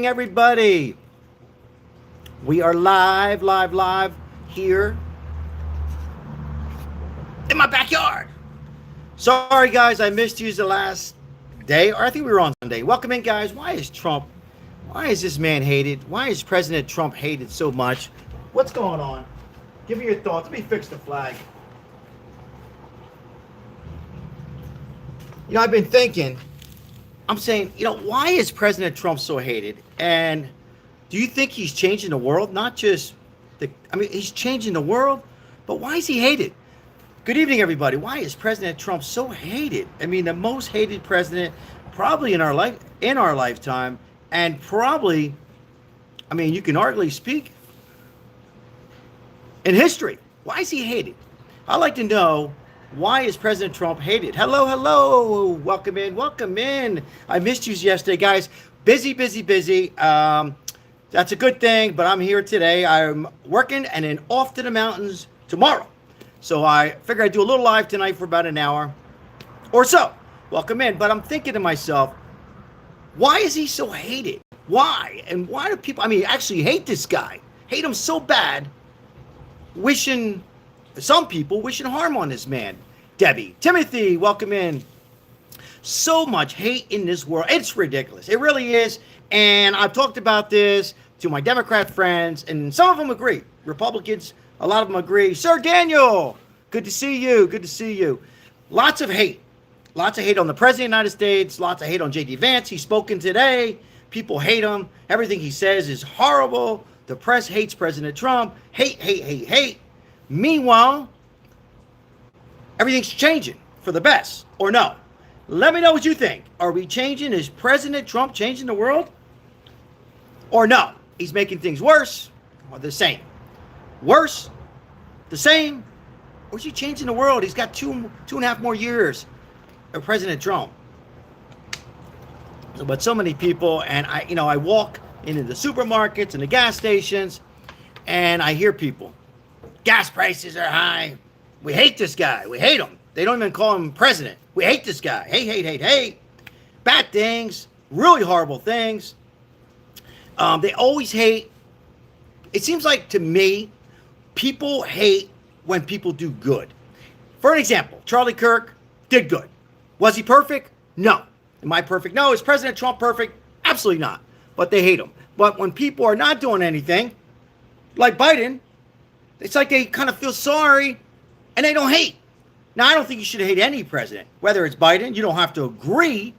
everybody. We are live here in my backyard. Sorry, guys, I missed you the last day, or I think we were on Sunday. Welcome in, guys. Why is this man hated? Why is President Trump hated so much? What's going on? Give me your thoughts. Let me fix the flag. I've been thinking, I'm saying, why is President Trump so hated? And do you think he's changing the world? Not just he's changing the world, but why is he hated? Good evening, everybody. Why is President Trump so hated? The most hated president probably in our lifetime, and probably, you can hardly speak in history. Why is he hated? I'd like to know, why is President Trump hated? Hello. Welcome in. I missed you yesterday, guys. Busy. That's a good thing, but I'm here today. I'm working and then off to the mountains tomorrow. So I figure I'd do a little live tonight for about an hour or so. Welcome in. But I'm thinking to myself, why is he so hated? Why? And why do people, actually hate this guy? Hate him so bad, some people wishing harm on this man. Debbie, Timothy, welcome in. So much hate in this world. It's ridiculous. It really is. And I've talked about this to my Democrat friends, and some of them agree. Republicans, a lot of them agree. Sir Daniel, good to see you. Lots of hate. Lots of hate on the President of the United States. Lots of hate on J.D. Vance. He's spoken today. People hate him. Everything he says is horrible. The press hates President Trump. Hate. Meanwhile, everything's changing for the best, or no? Let me know what you think. Are we changing? Is President Trump changing the world? Or no? He's making things worse or the same? Worse? The same? Or is he changing the world? He's got two and a half more years of President Trump. But so many people, and I walk into the supermarkets and the gas stations, and I hear people, gas prices are high. We hate this guy. We hate him. They don't even call him president. We hate this guy. Hate. Bad things. Really horrible things. They always hate. It seems like to me, people hate when people do good. For an example, Charlie Kirk did good. Was he perfect? No. Am I perfect? No. Is President Trump perfect? Absolutely not. But they hate him. But when people are not doing anything, like Biden, it's like they kind of feel sorry and they don't hate. Now, I don't think you should hate any president. Whether it's Biden, you don't have to agree,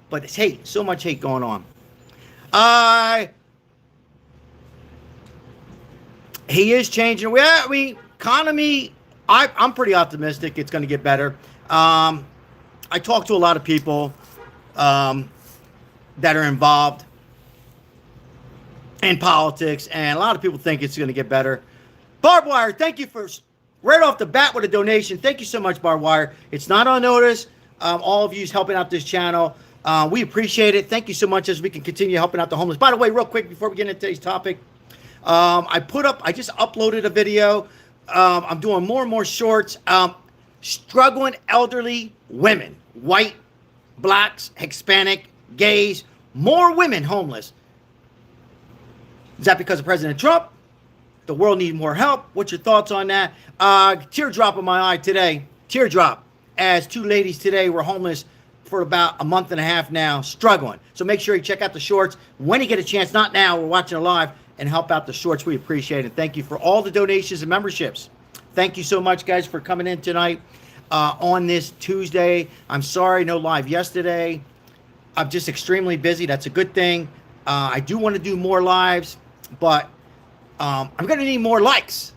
but it's hate. So much hate going on. He is changing. Economy, I'm pretty optimistic it's going to get better. I talk to a lot of people that are involved in politics, and a lot of people think it's going to get better. Barbed Wire, thank you for right off the bat with a donation. Thank you so much, Barbed Wire. It's not on notice. All of you helping out this channel. We appreciate it. Thank you so much as we can continue helping out the homeless. By the way, real quick, before we get into today's topic, I just uploaded a video. I'm doing more and more shorts. Struggling elderly women, white, blacks, Hispanic, gays, more women homeless. Is that because of President Trump? The world needs more help. What's your thoughts on that? Teardrop in my eye today. Teardrop. As two ladies today were homeless for about a month and a half now, struggling. So make sure you check out the shorts when you get a chance. Not now. We're watching it live, and help out the shorts. We appreciate it. Thank you for all the donations and memberships. Thank you so much, guys, for coming in tonight on this Tuesday. I'm sorry, no live yesterday. I'm just extremely busy. That's a good thing. I do want to do more lives, but I'm going to need more likes.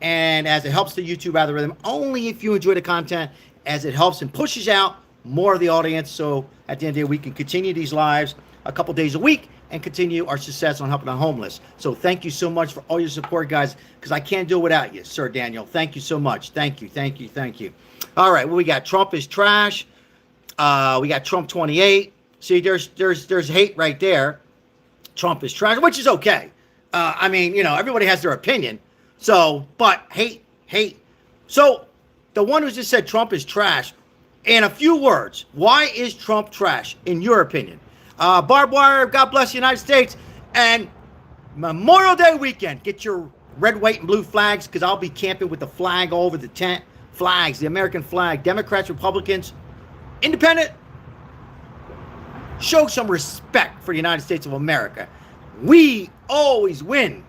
And as it helps the YouTube algorithm, only if you enjoy the content, as it helps and pushes out more of the audience. So at the end of the day, we can continue these lives a couple days a week and continue our success on helping the homeless. So thank you so much for all your support, guys, because I can't do it without you, Sir Daniel. Thank you so much. Thank you. All right, well, we got Trump is trash. We got Trump 28. See, there's hate right there. Trump is trash, which is okay. Everybody has their opinion. So, but hate. So the one who just said Trump is trash, in a few words, why is Trump trash, in your opinion? Barbed wire, God bless the United States. And Memorial Day weekend, get your red, white, and blue flags because I'll be camping with the flag all over the tent. Flags, the American flag, Democrats, Republicans, independent. Show some respect for the United States of America. We always win.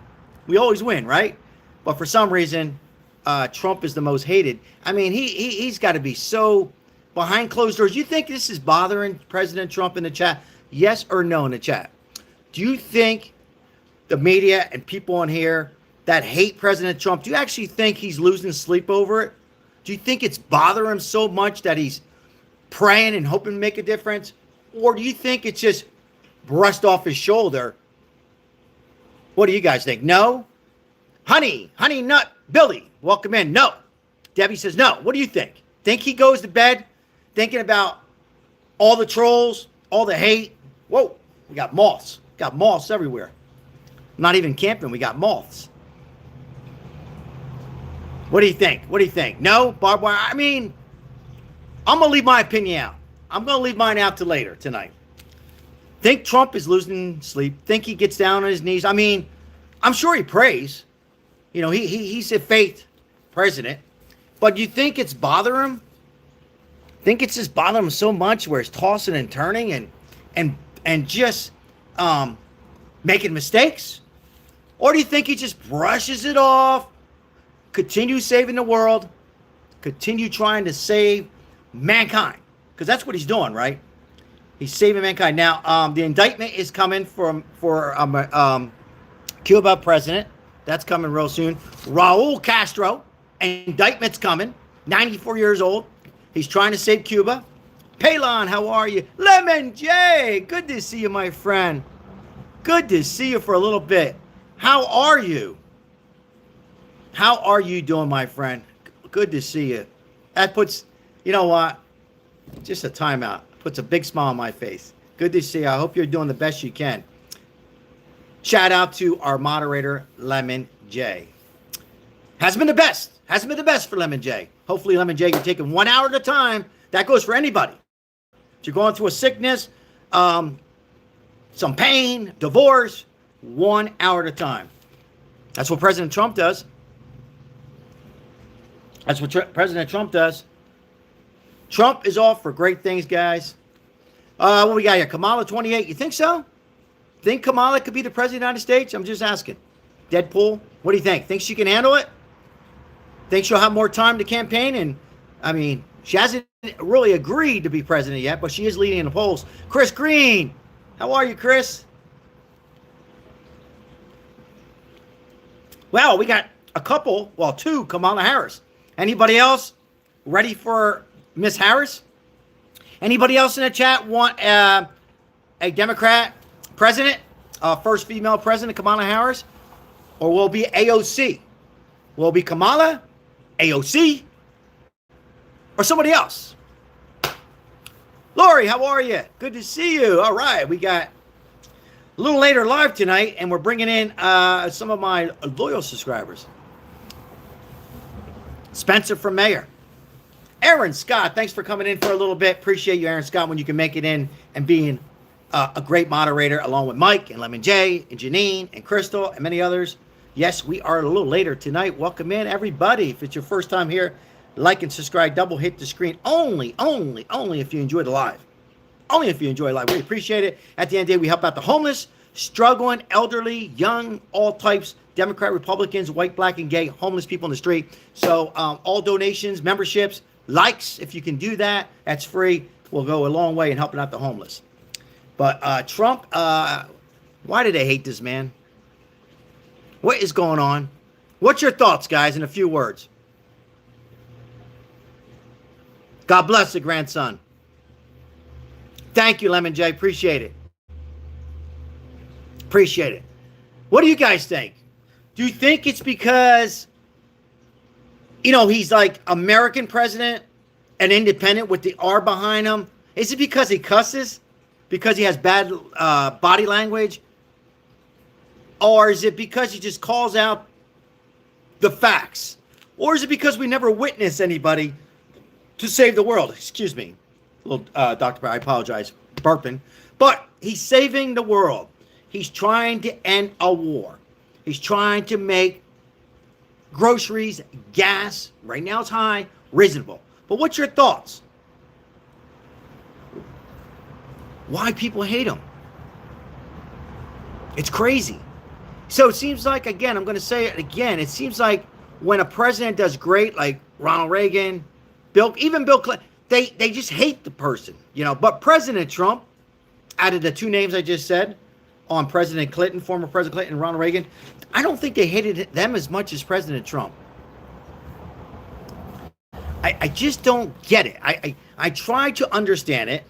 We always win, right? But for some reason, Trump is the most hated. I mean, he's got to be so behind closed doors. You think this is bothering President Trump in the chat? Yes or no in the chat? Do you think the media and people on here that hate President Trump, do you actually think he's losing sleep over it? Do you think it's bothering him so much that he's praying and hoping to make a difference? Or do you think it's just brushed off his shoulder? What do you guys think? No? Honey Nut Billy, welcome in. No. Debbie says no. What do you think? Think he goes to bed thinking about all the trolls, all the hate? Whoa, we got moths. Got moths everywhere. Not even camping, we got moths. What do you think? What do you think? No? Barbed wire? I mean, I'm going to leave my opinion out. I'm going to leave mine out to later tonight. Think Trump is losing sleep. Think he gets down on his knees. I mean, I'm sure he prays. You know, he's a faith president. But you think it's bothering him? Think it's just bothering him so much where he's tossing and turning and just making mistakes? Or do you think he just brushes it off, continue saving the world, continue trying to save mankind? Because that's what he's doing, right? He's saving mankind. Now, the indictment is coming for Cuba president. That's coming real soon. Raul Castro, indictment's coming. 94 years old. He's trying to save Cuba. Palon, how are you? Lemon J, good to see you, my friend. Good to see you for a little bit. How are you? How are you doing, my friend? Good to see you. That puts, you know what? Just a timeout. Puts a big smile on my face. Good to see you. I hope you're doing the best you can. Shout out to our moderator, Lemon J. Hasn't been the best. Hasn't been the best for Lemon J. Hopefully, Lemon J can take it 1 hour at a time. That goes for anybody. If you're going through a sickness, some pain, divorce, 1 hour at a time. That's what President Trump does. That's what President Trump does. Trump is off for great things, guys. What we got here? Kamala 28. You think so? Think Kamala could be the president of the United States? I'm just asking. Deadpool, what do you think? Think she can handle it? Think she'll have more time to campaign? And, I mean, she hasn't really agreed to be president yet, but she is leading in the polls. Chris Green, how are you, Chris? Well, we got a couple, well, two Kamala Harris. Anybody else ready for Miss Harris? Anybody else in the chat want a Democrat president, first female president, Kamala Harris? Or will it be AOC? Will it be Kamala, AOC, or somebody else? Lori, how are you? Good to see you. All right, we got a little later live tonight, and we're bringing in some of my loyal subscribers. Spencer from Mayor. Aaron Scott, thanks for coming in for a little bit. Appreciate you, Aaron Scott, when you can make it in and being a great moderator, along with Mike and Lemon J and Janine and Crystal and many others. Yes, we are a little later tonight. Welcome in, everybody. If it's your first time here, like and subscribe. Double hit the screen. Only if you enjoy the live. Only if you enjoy live. We appreciate it. At the end of the day, we help out the homeless, struggling, elderly, young, all types, Democrat, Republicans, white, black, and gay, homeless people in the street. So all donations, memberships, likes, if you can do that, that's free, will go a long way in helping out the homeless. But Trump, why do they hate this man? What is going on? What's your thoughts, guys, in a few words? God bless the grandson. Thank you, Lemon J. Appreciate it. Appreciate it. What do you guys think? Do you think it's because, you know, he's like American president and independent with the R behind him? Is it because he cusses? Because he has bad body language? Or is it because he just calls out the facts? Or is it because we never witnessed anybody to save the world? Excuse me. Little Dr. I apologize. Burping. But he's saving the world. He's trying to end a war. He's trying to make groceries, gas, right now it's high, reasonable. But what's your thoughts? Why people hate him? It's crazy. So it seems like, again, I'm going to say it again, it seems like when a president does great, like Ronald Reagan, even Bill Clinton, they just hate the person, you know. But President Trump, out of the two names I just said, on President Clinton, former President Clinton and Ronald Reagan, I don't think they hated them as much as President Trump. I just don't get it. I try to understand it,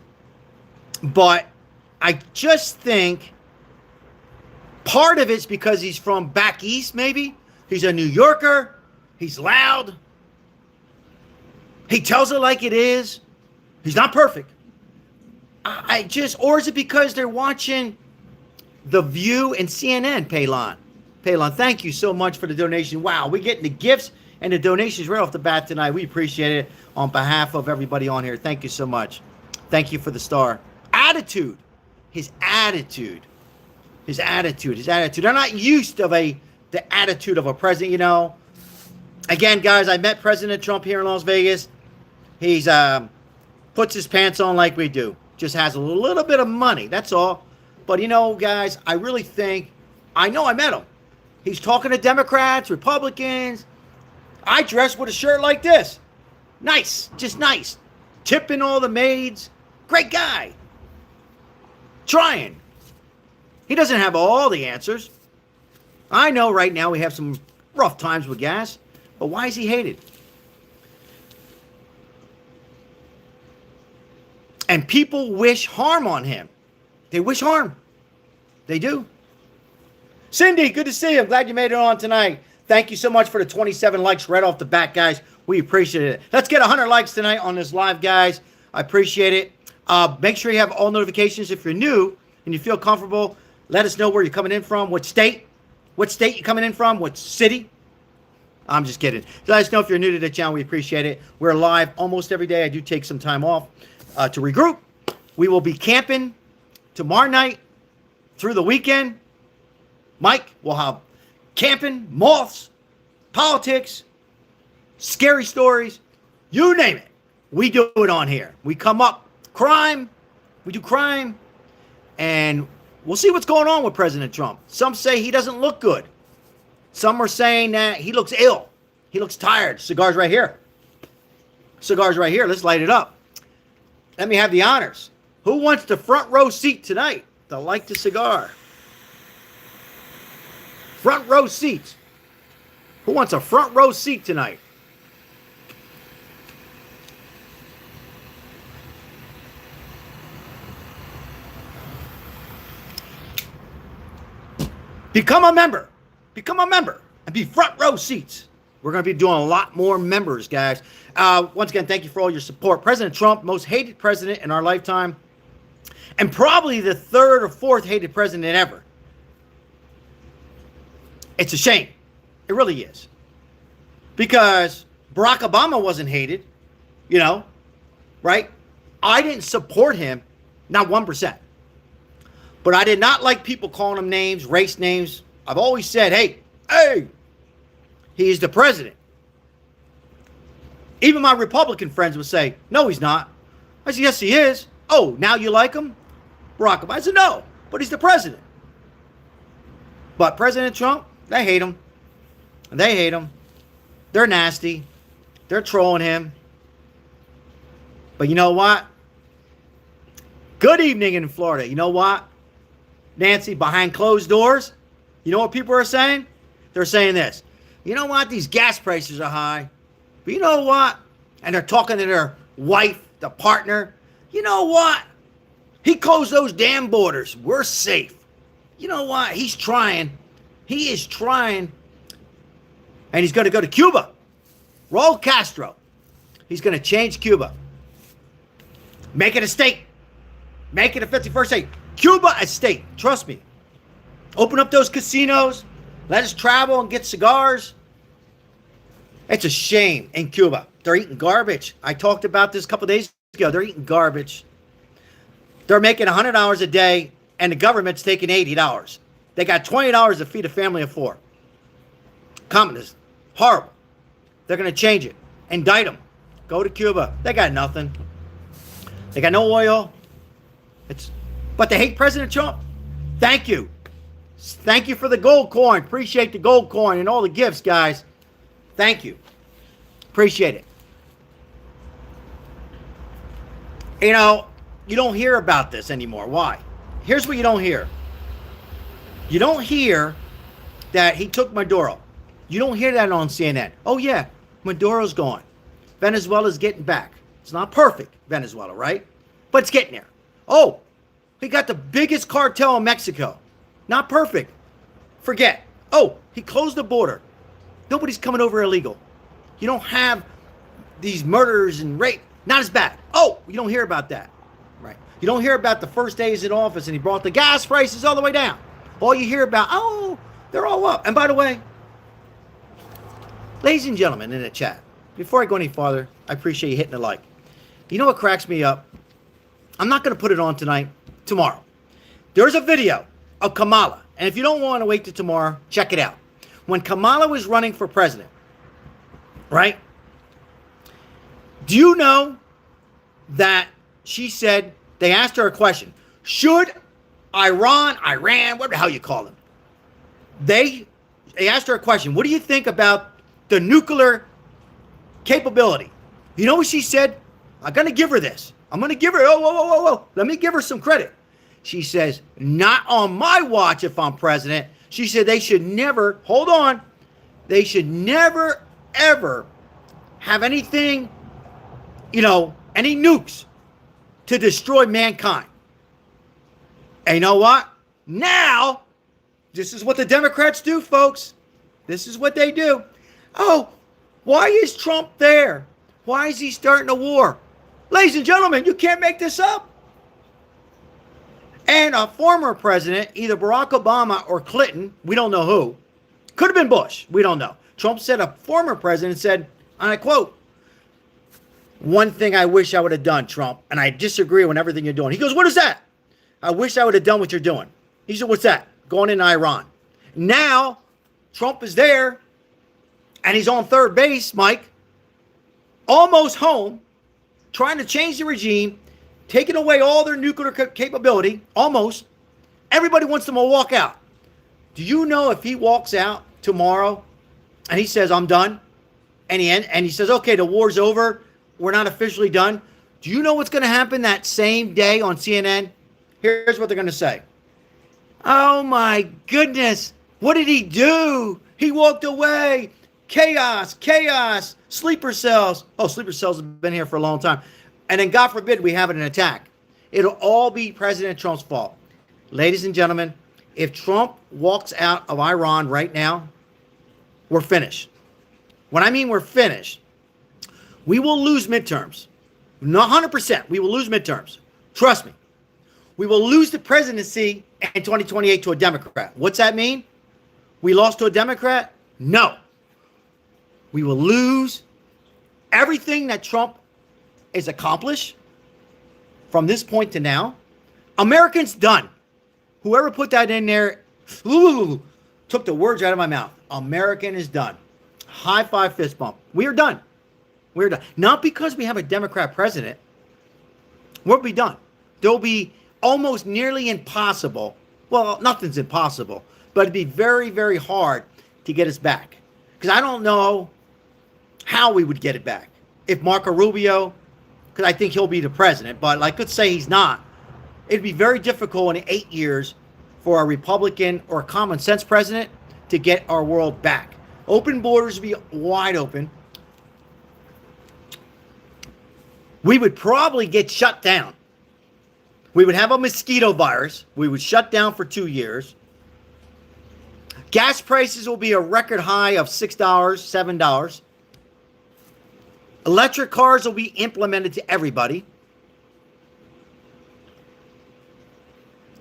but I just think part of it's because he's from back east, maybe. He's a New Yorker. He's loud. He tells it like it is. He's not perfect. Or is it because they're watching The View and CNN, Palon? Palon, thank you so much for the donation. Wow, we're getting the gifts and the donations right off the bat tonight. We appreciate it on behalf of everybody on here. Thank you so much. Thank you for the star. Attitude. His attitude. His attitude. His attitude. They're not used to the attitude of a president, you know. Again, guys, I met President Trump here in Las Vegas. He's puts his pants on like we do. Just has a little bit of money. That's all. But, you know, guys, I really think, I know I met him. He's talking to Democrats, Republicans. I dress with a shirt like this. Nice. Just nice. Tipping all the maids. Great guy. Trying. He doesn't have all the answers. I know right now we have some rough times with gas. But why is he hated? And people wish harm on him. They wish harm. They do. Cindy, good to see you. I'm glad you made it on tonight. Thank you so much for the 27 likes right off the bat, guys. We appreciate it. Let's get 100 likes tonight on this live, guys. I appreciate it. Make sure you have all notifications. If you're new and you feel comfortable, let us know where you're coming in from, what state you're coming in from, what city. I'm just kidding. Let us know if you're new to the channel. We appreciate it. We're live almost every day. I do take some time off to regroup. We will be camping tomorrow night through the weekend. Mike will have camping, moths, politics, scary stories, you name it. We do it on here. We come up, crime, we do crime, and we'll see what's going on with President Trump. Some say he doesn't look good. Some are saying that he looks ill. He looks tired. Cigars right here. Cigars right here. Let's light it up. Let me have the honors. Who wants the front row seat tonight to light the cigar? Front row seats. Who wants a front row seat tonight? Become a member. Become a member and be front row seats. We're going to be doing a lot more members, guys. Once again, thank you for all your support. President Trump, most hated president in our lifetime, and probably the third or fourth hated president ever. It's a shame. It really is. Because Barack Obama wasn't hated, you know, right? I didn't support him, not 1%. But I did not like people calling him names, race names. I've always said, hey, he's the president. Even my Republican friends would say, no, he's not. I said, yes, he is. Oh, now you like him? Barack Obama. I said, no, but he's the president. But President Trump, they hate him. They hate him. They're nasty. They're trolling him. But you know what? Good evening in Florida. You know what? Nancy, behind closed doors, you know what people are saying? They're saying this. You know what? These gas prices are high. But you know what? And they're talking to their wife, the partner. You know what? He closed those damn borders. We're safe. You know what? He's trying. He is trying. And he's going to go to Cuba. Raul Castro. He's going to change Cuba. Make it a state. Make it a 51st state. Cuba a state. Trust me. Open up those casinos. Let us travel and get cigars. It's a shame in Cuba. They're eating garbage. I talked about this a couple days ago. They're eating garbage. They're making $100 a day, and the government's taking $80. They got $20 to feed a family of 4. Communist. Horrible. They're going to change it. Indict them. Go to Cuba. They got nothing. They got no oil. But they hate President Trump. Thank you. Thank you for the gold coin. Appreciate the gold coin and all the gifts, guys. Thank you. Appreciate it. You know, you don't hear about this anymore. Why? Here's what you don't hear. You don't hear that he took Maduro. You don't hear that on CNN. Oh, yeah, Maduro's gone. Venezuela's getting back. It's not perfect, Venezuela, right? But it's getting there. Oh, he got the biggest cartel in Mexico. Not perfect. Forget. Oh, he closed the border. Nobody's coming over illegal. You don't have these murders and rape. Not as bad. Oh, you don't hear about that. Right. You don't hear about the first days in office and he brought the gas prices all the way down. All you hear about, oh, they're all up. And by the way, ladies and gentlemen in the chat, before I go any farther, I appreciate you hitting the like. You know what cracks me up? I'm not going to put it on tonight, tomorrow. There's a video of Kamala. And if you don't want to wait till tomorrow, check it out. When Kamala was running for president, right? Do you know that she said, they asked her a question. Should Iran, what the hell you call them? They asked her a question. What do you think about the nuclear capability? You know what she said? I'm going to give her this. I'm going to give her, whoa. Let me give her some credit. She says, not on my watch if I'm president. She said they should never, hold on. They should never, ever have anything, any nukes to destroy mankind. And you know what? Now, this is what the Democrats do, folks. This is what they do. Oh, why is Trump there? Why is he starting a war? Ladies and gentlemen, you can't make this up. And a former president, either Barack Obama or Clinton, we don't know who, could have been Bush, we don't know. Trump said a former president said, and I quote, one thing I wish I would have done, Trump, and I disagree with everything you're doing. He goes, what is that? I wish I would have done what you're doing. He said, what's that? Going into Iran. Now, Trump is there, and he's on third base, Mike, almost home, trying to change the regime, taking away all their nuclear capability, almost. Everybody wants them to walk out. Do you know if he walks out tomorrow and he says, I'm done, and he says, okay, the war's over, we're not officially done, do you know what's going to happen that same day on CNN? Here's what they're going to say. Oh, my goodness. What did he do? He walked away. Chaos. Sleeper cells. Oh, sleeper cells have been here for a long time. And then, God forbid, we have an attack. It'll all be President Trump's fault. Ladies and gentlemen, if Trump walks out of Iran right now, we're finished. When I mean we're finished, we will lose midterms. Not 100%. We will lose midterms. Trust me. We will lose the presidency in 2028 to a Democrat. What's that mean? We lost to a Democrat? No. We will lose everything that Trump is accomplished from this point to now. Americans done. Whoever put that in there took the words out of my mouth. American is done. High five, fist bump. We are done. We're done. Not because we have a Democrat president. We'll be done. There'll be almost nearly impossible. Well, nothing's impossible, but it'd be very, very hard to get us back. Because I don't know how we would get it back. If Marco Rubio, because I think he'll be the president, but let's say he's not. It'd be very difficult in 8 years for a Republican or a common sense president to get our world back. Open borders would be wide open. We would probably get shut down. We would have a mosquito virus. We would shut down for 2 years. Gas prices will be a record high of $6, $7. Electric cars will be implemented to everybody.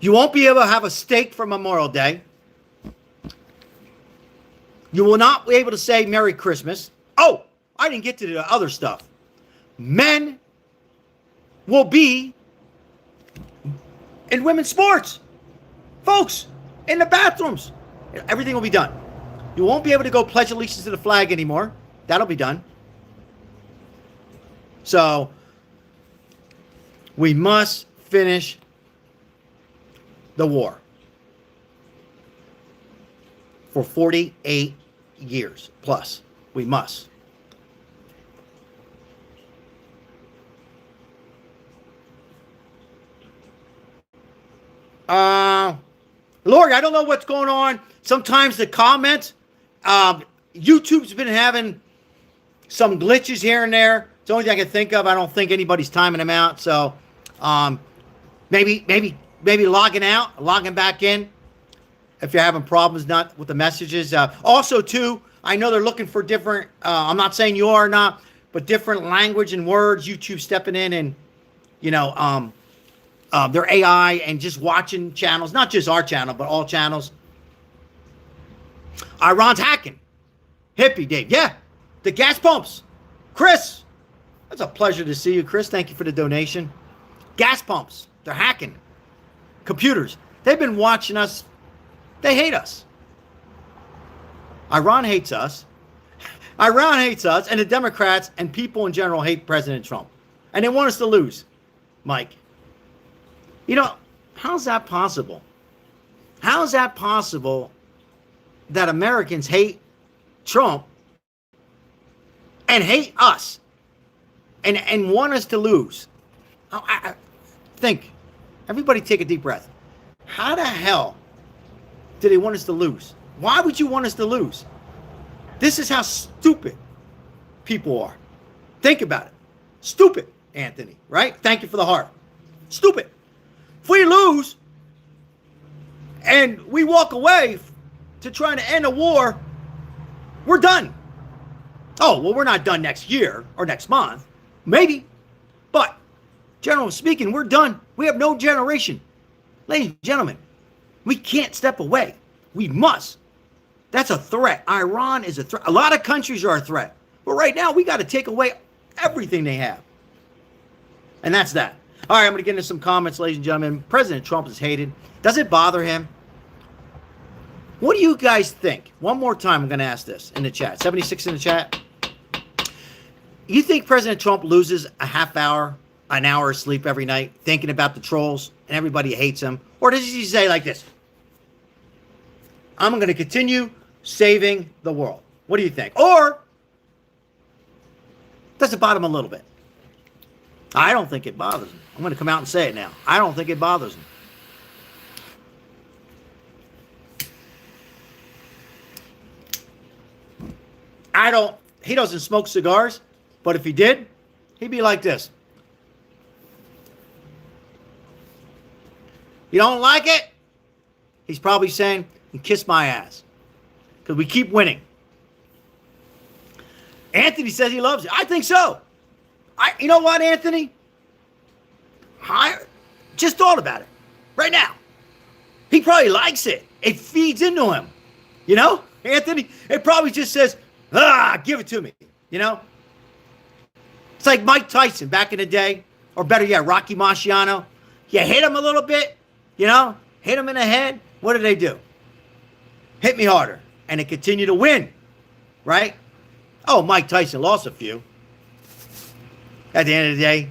You won't be able to have a steak for Memorial Day. You will not be able to say Merry Christmas. Oh, I didn't get to the other stuff. Men will be in women's sports. Folks, in the bathrooms. Everything will be done. You won't be able to go pledge allegiance to the flag anymore. That'll be done. So, we must finish the war for 48 years plus. We must. Lori, I don't know what's going on. Sometimes the comments, YouTube's been having some glitches here and there. It's the only thing I can think of. I don't think anybody's timing them out. So maybe logging out, logging back in if you're having problems not with the messages. Also, too, I know they're looking for different, I'm not saying you are or not, but different language and words. YouTube stepping in and, their AI and just watching channels, not just our channel, but all channels. Iran's hacking. Hippie Dave. Yeah, the gas pumps. Chris, that's a pleasure to see you, Chris. Thank you for the donation. Gas pumps. They're hacking. Computers. They've been watching us. They hate us. Iran hates us. Iran hates us, and the Democrats and people in general hate President Trump. And they want us to lose, Mike. How's that possible? How is that possible that Americans hate Trump and hate us and want us to lose? I think. Everybody take a deep breath. How the hell do they want us to lose? Why would you want us to lose? This is how stupid people are. Think about it. Stupid, Anthony, right? Thank you for the heart. Stupid. If we lose and we walk away to trying to end a war, we're done. Oh, well, we're not done next year or next month. Maybe. But generally speaking, we're done. We have no generation. Ladies and gentlemen, we can't step away. We must. That's a threat. Iran is a threat. A lot of countries are a threat. But right now, we got to take away everything they have. And that's that. All right, I'm going to get into some comments, ladies and gentlemen. President Trump is hated. Does it bother him? What do you guys think? One more time, I'm going to ask this in the chat. 76 in the chat. You think President Trump loses a half hour, an hour of sleep every night thinking about the trolls and everybody hates him? Or does he say like this? I'm going to continue saving the world. What do you think? Or does it bother him a little bit? I don't think it bothers him. I'm going to come out and say it now. I don't think it bothers him. He doesn't smoke cigars, but if he did, he'd be like this. You don't like it? He's probably saying, kiss my ass. Because we keep winning. Anthony says he loves it. I think so. You know what, Anthony? I just thought about it right now. He probably likes it. It feeds into him. Anthony? It probably just says, give it to me. It's like Mike Tyson back in the day, or better yet, Rocky Marciano. You hit him a little bit, hit him in the head. What do they do? Hit me harder. And they continue to win, right? Oh, Mike Tyson lost a few. At the end of the day,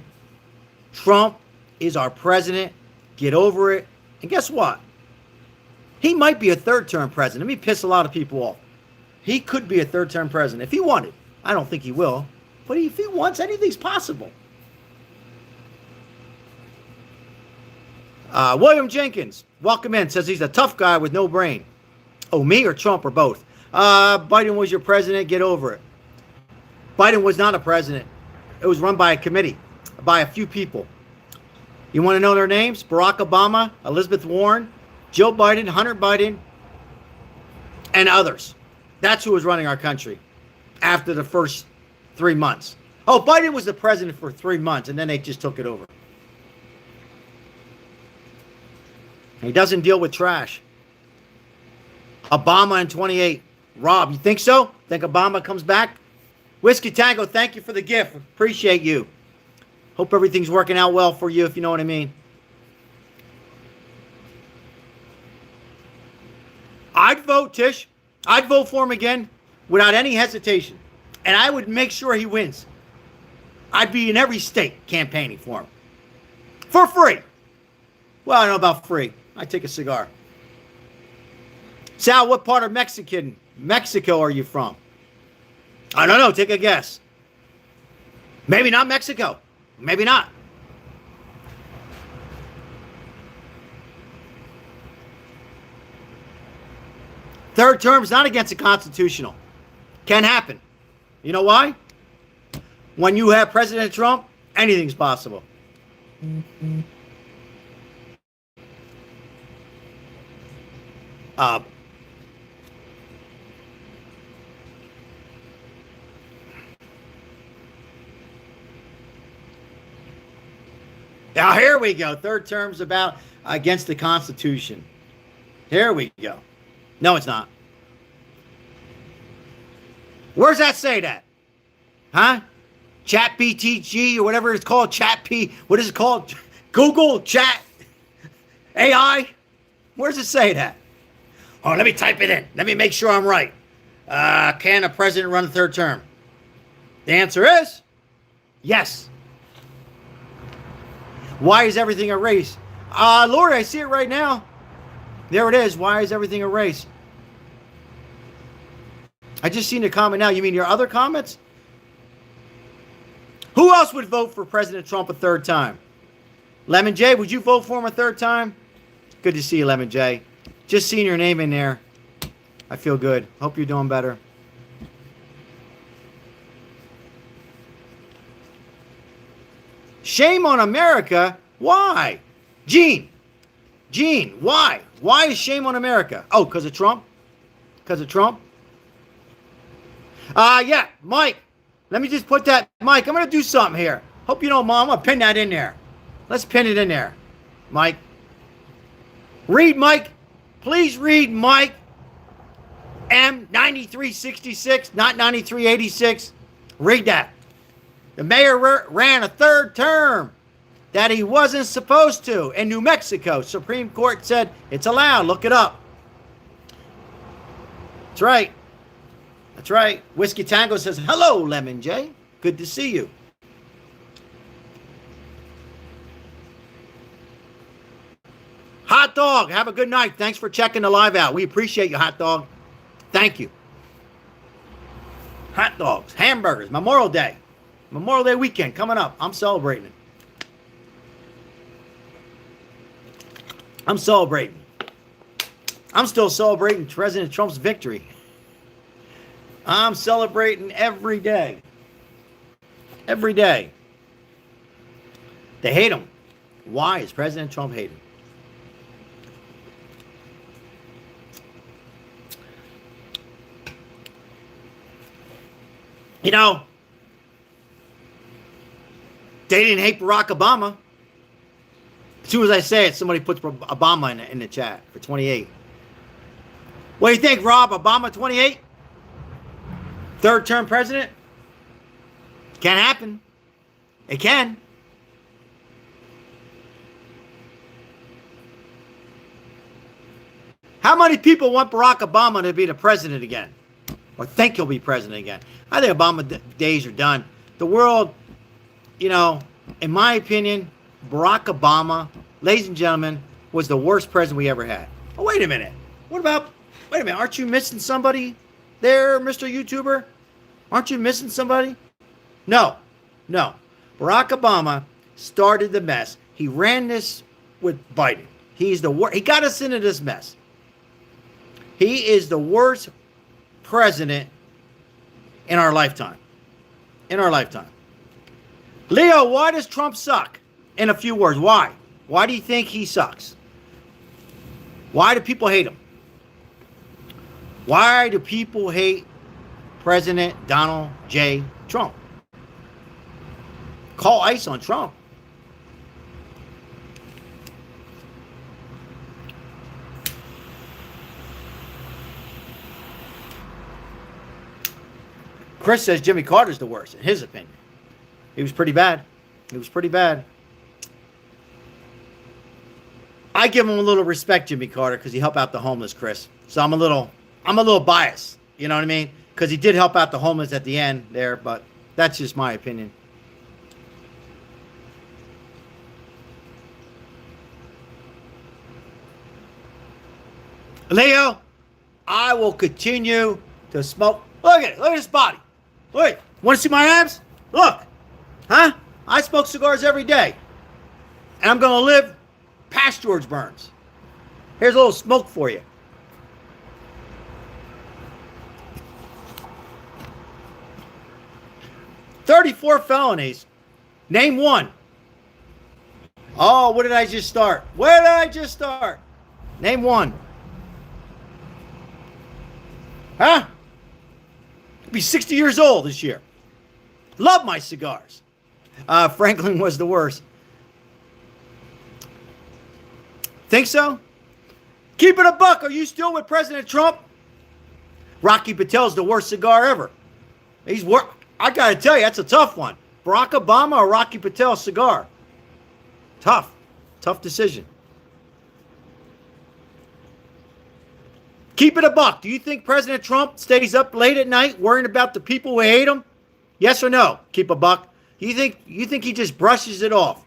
Trump is our president. Get over it. And guess what? He might be a third-term president. Let me piss a lot of people off. He could be a third-term president if he wanted. I don't think he will. But if he wants, anything's possible. William Jenkins, welcome in, says he's a tough guy with no brain. Oh, me or Trump or both? Biden was your president. Get over it. Biden was not a president. It was run by a committee, by a few people. You want to know their names? Barack Obama, Elizabeth Warren, Joe Biden, Hunter Biden, and others. That's who was running our country after the first 3 months. Oh, Biden was the president for 3 months, and then they just took it over. He doesn't deal with trash. Obama in 28. Rob, you think so? Think Obama comes back? Whiskey Tango, thank you for the gift. Appreciate you. Hope everything's working out well for you, if you know what I mean. I'd vote, Tish. I'd vote for him again without any hesitation. And I would make sure he wins. I'd be in every state campaigning for him. For free. Well, I don't know about free. I take a cigar. Sal, what part of Mexico are you from? I don't know. Take a guess. Maybe not Mexico. Maybe not. Third term is not against the constitutional. Can happen. You know why? When you have President Trump, anything's possible. Now here we go. Third term's about against the Constitution. Here we go. No, it's not. Where's that say that? Huh? Chat BTG or whatever it's called. Chat P. What is it called? Google Chat AI. Where's it say that? Oh, let me type it in. Let me make sure I'm right. Can a president run a third term? The answer is yes. Why is everything a race? Lori, I see it right now. There it is. Why is everything a race? I just seen the comment now. You mean your other comments? Who else would vote for President Trump a third time? Lemon J, would you vote for him a third time? Good to see you, Lemon J. Just seeing your name in there. I feel good. Hope you're doing better. Shame on America? Why? Gene, why? Why is shame on America? Oh, because of Trump? Because of Trump? Yeah, Mike. Let me just put that. Mike, I'm going to do something here. Hope you know, Mom. I'm going to pin that in there. Let's pin it in there. Mike. Read, Mike. Please read, Mike. M9366, not 9386. Read that. The mayor ran a third term that he wasn't supposed to in New Mexico. Supreme Court said it's allowed. Look it up. That's right. That's right. Whiskey Tango says, hello, Lemon J. Good to see you. Hot Dog, have a good night. Thanks for checking the live out. We appreciate you, Hot Dog. Thank you. Hot dogs, hamburgers, Memorial Day. Memorial Day weekend coming up. I'm celebrating it. I'm celebrating. I'm still celebrating President Trump's victory. I'm celebrating every day. Every day. They hate him. Why is President Trump hated? You know, they didn't hate Barack Obama. As soon as I say it, somebody puts Obama in the chat for 28. What do you think, Rob? Obama 28? Third term president? Can't happen. It can. How many people want Barack Obama to be the president again? Or think he'll be president again? I think Obama days are done. The world, you know, in my opinion, Barack Obama, ladies and gentlemen, was the worst president we ever had. Oh, wait a minute. What about, wait a minute, aren't you missing somebody there, Mr. YouTuber? Aren't you missing somebody? No. Barack Obama started the mess. He ran this with Biden. He's the worst. He got us into this mess. He is the worst president in our lifetime. In our lifetime. Leo, why does Trump suck? In a few words, why? Why do you think he sucks? Why do people hate him? Why do people hate President Donald J. Trump? Call ICE on Trump. Chris says Jimmy Carter's the worst, in his opinion. He was pretty bad. He was pretty bad. I give him a little respect, Jimmy Carter, because he helped out the homeless, Chris. So I'm a little biased. You know what I mean? Because he did help out the homeless at the end there, but that's just my opinion. Leo, I will continue to smoke. Look at it. Look at this body. Look. Want to see my abs? Look. Huh? I smoke cigars every day. And I'm going to live past George Burns. Here's a little smoke for you. "34 felonies. Name one." Oh, what did I just start? Where did I just start? Name one. Huh? I'll be 60 years old this year. Love my cigars. Franklin was the worst. Think so? Keep it a buck. Are you still with President Trump? Rocky Patel's the worst cigar ever. I got to tell you, that's a tough one. Barack Obama or Rocky Patel cigar? Tough. Tough decision. Keep it a buck. Do you think President Trump stays up late at night worrying about the people who hate him? Yes or no? Keep a buck. You think he just brushes it off?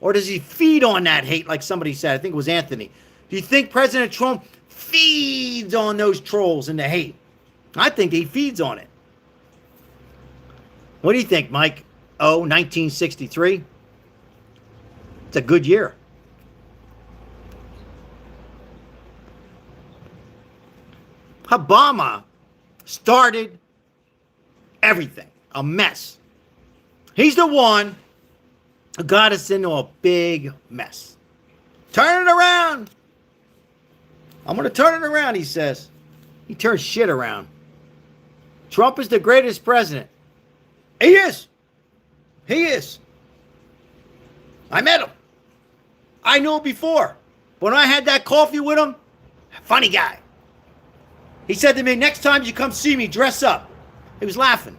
Or does he feed on that hate like somebody said? I think it was Anthony. Do you think President Trump feeds on those trolls and the hate? I think he feeds on it. What do you think, Mike? 1963? It's a good year. Obama started everything. A mess. He's the one who got us into a big mess. Turn it around. I'm going to turn it around, he says. He turns shit around. Trump is the greatest president. He is. He is. I met him. I knew him before. When I had that coffee with him, funny guy. He said to me, "Next time you come see me, dress up." He was laughing.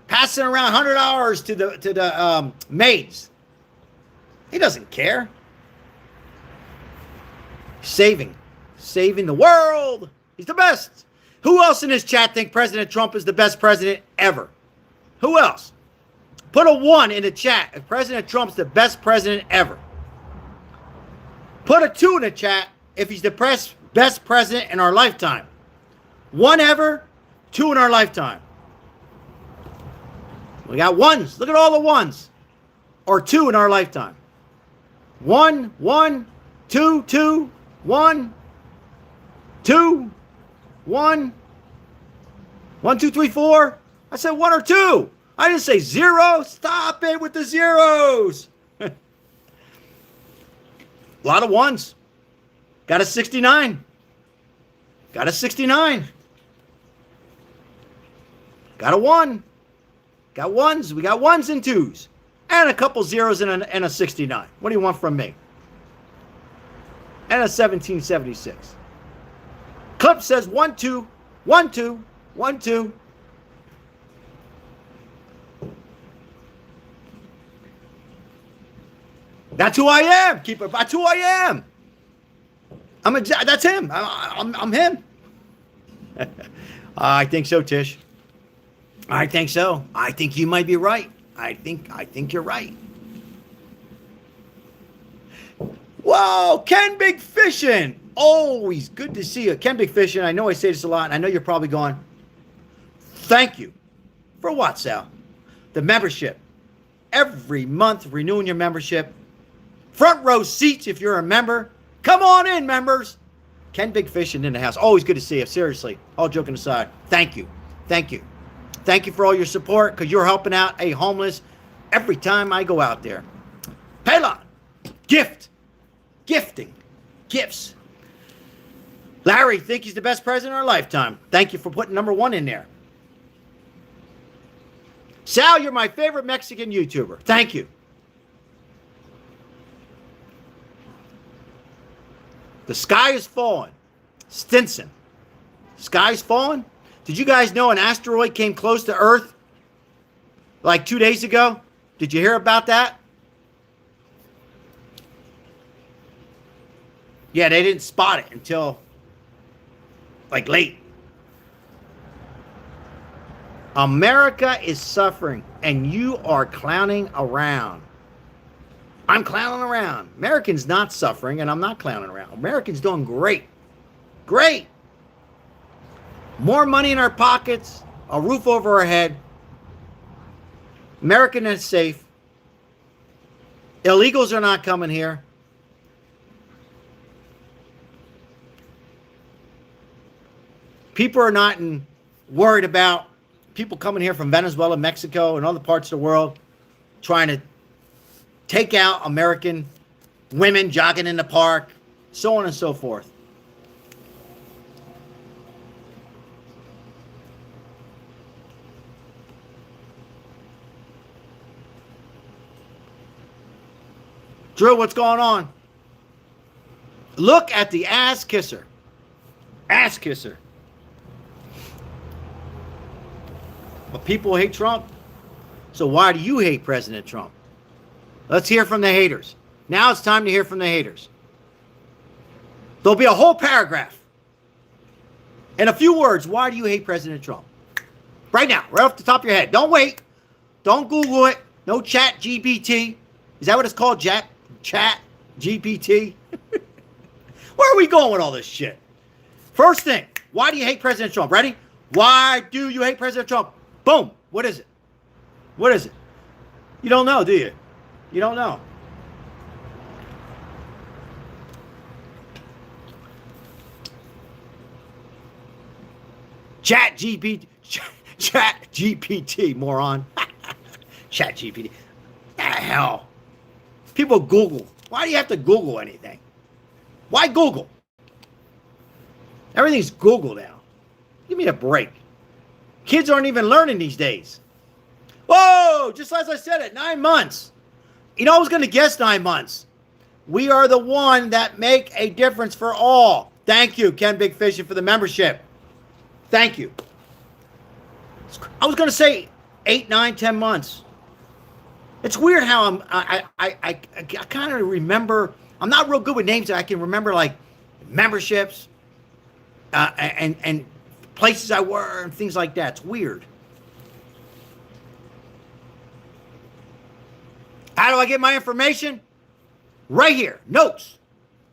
Passing around $100 to the maids. He doesn't care. Saving the world. He's the best. Who else in this chat think President Trump is the best president ever? Who else? Put a 1 in the chat if President Trump's the best president ever. Put a 2 in the chat if he's the best president in our lifetime. 1 ever, 2 in our lifetime. We got 1s. Look at all the 1s. Or 2 in our lifetime. 1, 1, 2, 2, 1, 2, 1, 1, 2, 3, 4. I said 1 or 2. I didn't say 0. Stop it with the zeros. A lot of 1s. Got a 69. Got a 69. Got a 1. Got 1s. We got 1s and 2s. And a couple zeros and a 69. What do you want from me? And a 1776. Clip says 1, 2, 1, 2, 1, 2. That's who I am. Keep it. That's who I am. That's him. I'm him. I think so, Tish. I think so. I think you might be right. I think you're right. Whoa, Ken Big Fishin'. Always good to see you. Ken Big Fishin'. I know I say this a lot, and I know you're probably going, thank you. For what, Sal? The membership. Every month, renewing your membership. Front row seats if you're a member. Come on in, members. Ken Big Fishin' in the house. Always good to see you. Seriously. All joking aside. Thank you. Thank you. Thank you for all your support because you're helping out a homeless every time I go out there. Pelon. Gifting. Gifts. Larry, think he's the best president of our lifetime. Thank you for putting number 1 in there. Sal, you're my favorite Mexican YouTuber. Thank you. The sky is falling. Stinson. Sky's falling? Did you guys know an asteroid came close to Earth like 2 days ago? Did you hear about that? Yeah, they didn't spot it until like late. America is suffering, and you are clowning around. I'm clowning around. Americans not suffering, and I'm not clowning around. Americans doing great. Great. More money in our pockets, a roof over our head. American is safe. Illegals are not coming here. People are not worried about people coming here from Venezuela, Mexico, and other parts of the world trying to take out American women jogging in the park, so on and so forth. Drew, what's going on? Look at the ass kisser. Ass kisser. But people hate Trump. So why do you hate President Trump? Let's hear from the haters. Now it's time to hear from the haters. There'll be a whole paragraph. In a few words, why do you hate President Trump? Right now, right off the top of your head. Don't wait. Don't Google it. No chat GPT. Is that what it's called? Chat GPT? Where are we going with all this shit? First thing, why do you hate President Trump? Ready? Why do you hate President Trump? Boom. What is it? What is it? You don't know, do you? You don't know. Chat GPT, moron. Chat GPT. The hell. People Google. Why do you have to Google anything? Why Google? Everything's Google now. Give me a break. Kids aren't even learning these days. Whoa, just as I said it, 9 months. You know, I was going to guess 9 months. We are the one that make a difference for all. Thank you, Ken Big Fishing, for the membership. Thank you. I was going to say 8, 9, 10 months. It's weird how I kind of remember. I'm not real good with names. I can remember like memberships and places I were and things like that. It's weird. How do I get my information? Right here. Notes.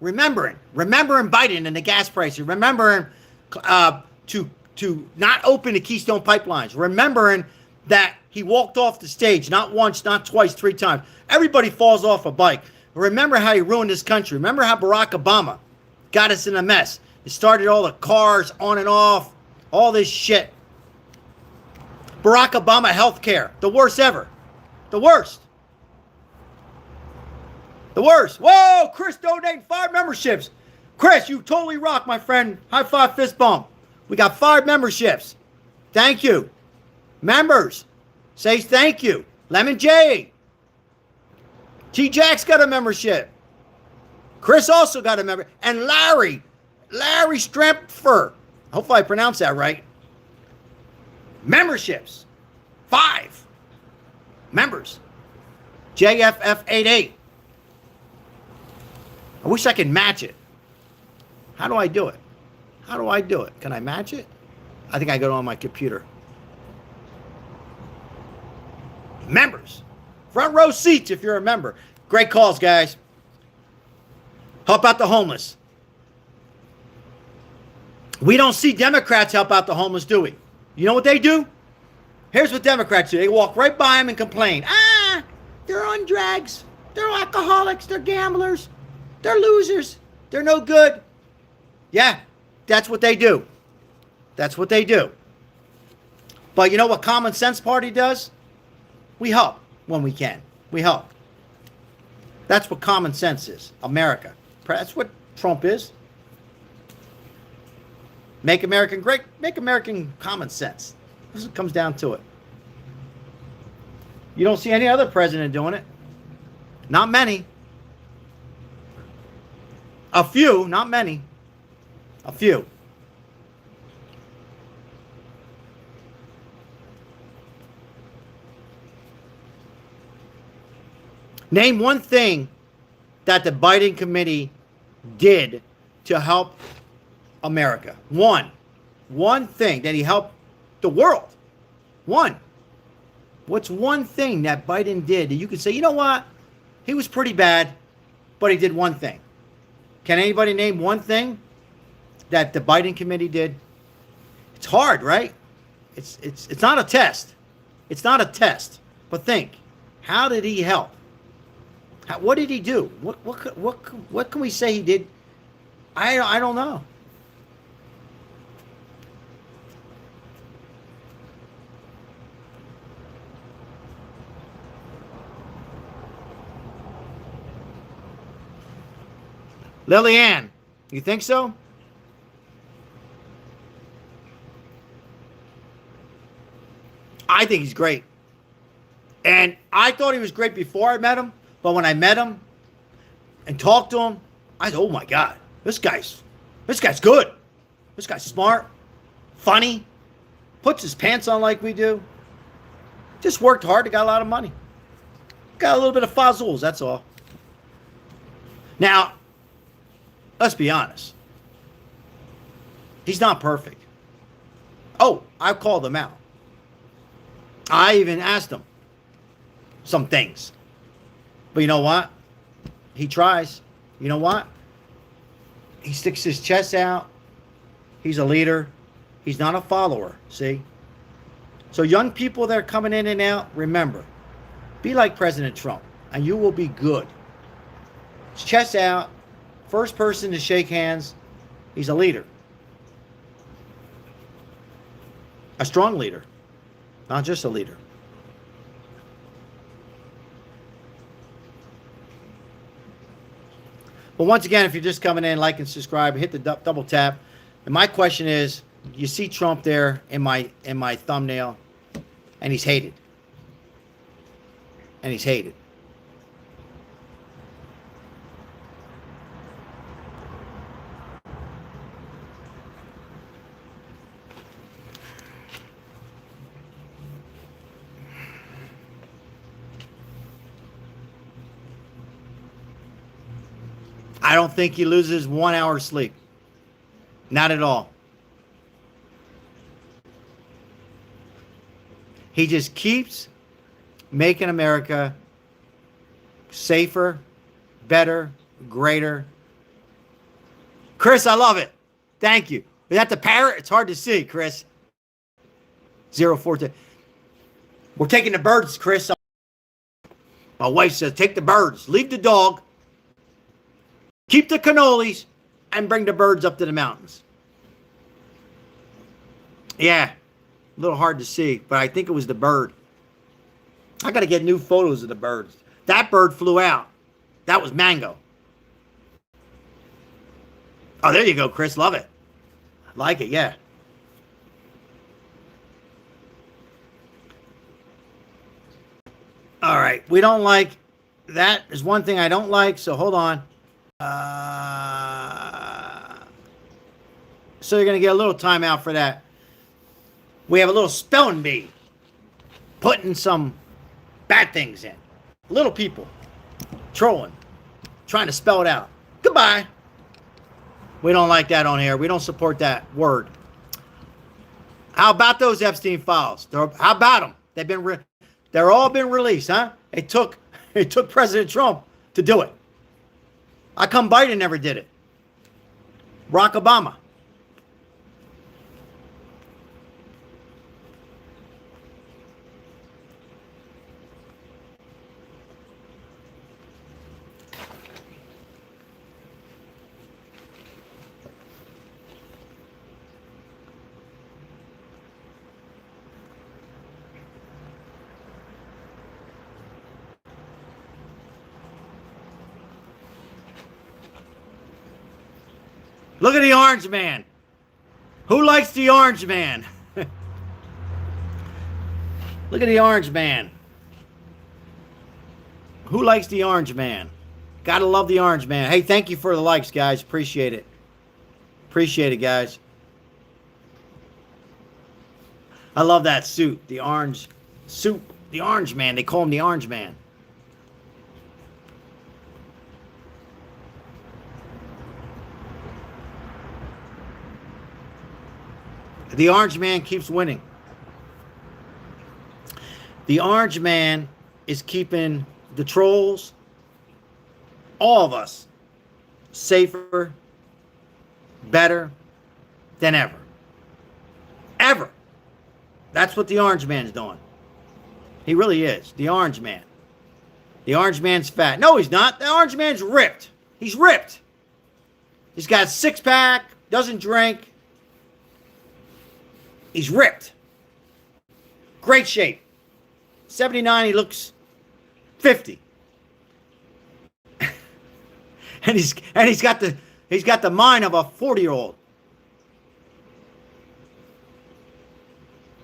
Remembering Biden and the gas prices. Remembering to not open the Keystone pipelines. Remembering that he walked off the stage not once, not twice, 3 times. Everybody falls off a bike. Remember how he ruined this country. Remember how Barack Obama got us in a mess. It started all the cars on and off, all this shit. Barack Obama healthcare, the worst ever. The worst. The worst. Whoa, Chris donating 5 memberships. Chris, you totally rock, my friend. High five, fist bump. We got 5 memberships. Thank you. Members, say thank you. Lemon J. T-Jack's got a membership. Chris also got a member. And Larry Strempfer. Hopefully I pronounced that right. Memberships. 5 members. JFF88. I wish I could match it. How do I do it? How do I do it? Can I match it? I think I go on my computer. Members. Front row seats if you're a member. Great calls, guys. Help out the homeless. We don't see Democrats help out the homeless, do we? You know what they do? Here's what Democrats do. They walk right by them and complain. They're on drugs. They're alcoholics. They're gamblers. They're losers. They're no good. Yeah, that's what they do. That's what they do. But you know what Common Sense Party does? We help when we can. We help. That's what common sense is. America. That's what Trump is. Make American great. Make American common sense. This comes down to it. You don't see any other president doing it. Not many. A few, not many. A few. Name one thing that the Biden committee did to help America. One thing that he helped the world. One. What's one thing that Biden did that you could say, you know what? He was pretty bad, but he did one thing. Can anybody name one thing that the Biden committee did? It's hard, right? It's not a test. It's not a test. But think, how did he help? What did he do? What can we say he did? I don't know. Lillian, you think so? I think he's great. And I thought he was great before I met him, but when I met him and talked to him, I said, oh my God, this guy's good. This guy's smart, funny, puts his pants on like we do. Just worked hard, got a lot of money. Got a little bit of fazools, that's all. Now, let's be honest. He's not perfect. Oh, I called him out. I even asked him some things. But you know what? He tries. You know what? He sticks his chest out. He's a leader. He's not a follower, see? So young people that are coming in and out, remember, be like President Trump, and you will be good. His chest out. First person to shake hands. He's a leader. A strong leader. Not just a leader. But once again, if you're just coming in, like and subscribe, hit the double tap. And my question is, you see Trump there in my thumbnail, and he's hated. And he's hated. I don't think he loses 1 hour sleep. Not at all. He just keeps making America safer, better, greater. Chris, I love it. Thank you. Is that the parrot? It's hard to see, Chris. 042. We're taking the birds, Chris. My wife says, take the birds. Leave the dog. Keep the cannolis and bring the birds up to the mountains. Yeah, a little hard to see, but I think it was the bird. I got to get new photos of the birds. That bird flew out. That was Mango. Oh, there you go, Chris. Love it. I like it, yeah. All right, we don't like that. There's one thing I don't like, so hold on. So you're going to get a little time out for that. We have a little spelling bee putting some bad things in. Little people trolling, trying to spell it out. Goodbye. We don't like that on here. We don't support that word. How about those Epstein files? How about them? They're all been released, huh? It took President Trump to do it. How come Biden never did it? Barack Obama. Look at the orange man. Who likes the orange man? Look at the orange man. Who likes the orange man? Gotta love the orange man. Hey, thank you for the likes, guys. Appreciate it. Appreciate it, guys. I love that suit. The orange suit. The orange man. They call him the orange man. The orange man keeps winning. The orange man is keeping the trolls, all of us, safer, better than ever. Ever. That's what the orange man's doing. He really is. The orange man. The orange man's fat. No, he's not. The orange man's ripped. He's ripped. He's got a six-pack, doesn't drink. He's ripped. Great shape. 79, he looks 50. and he's got the mind of a 40-year-old.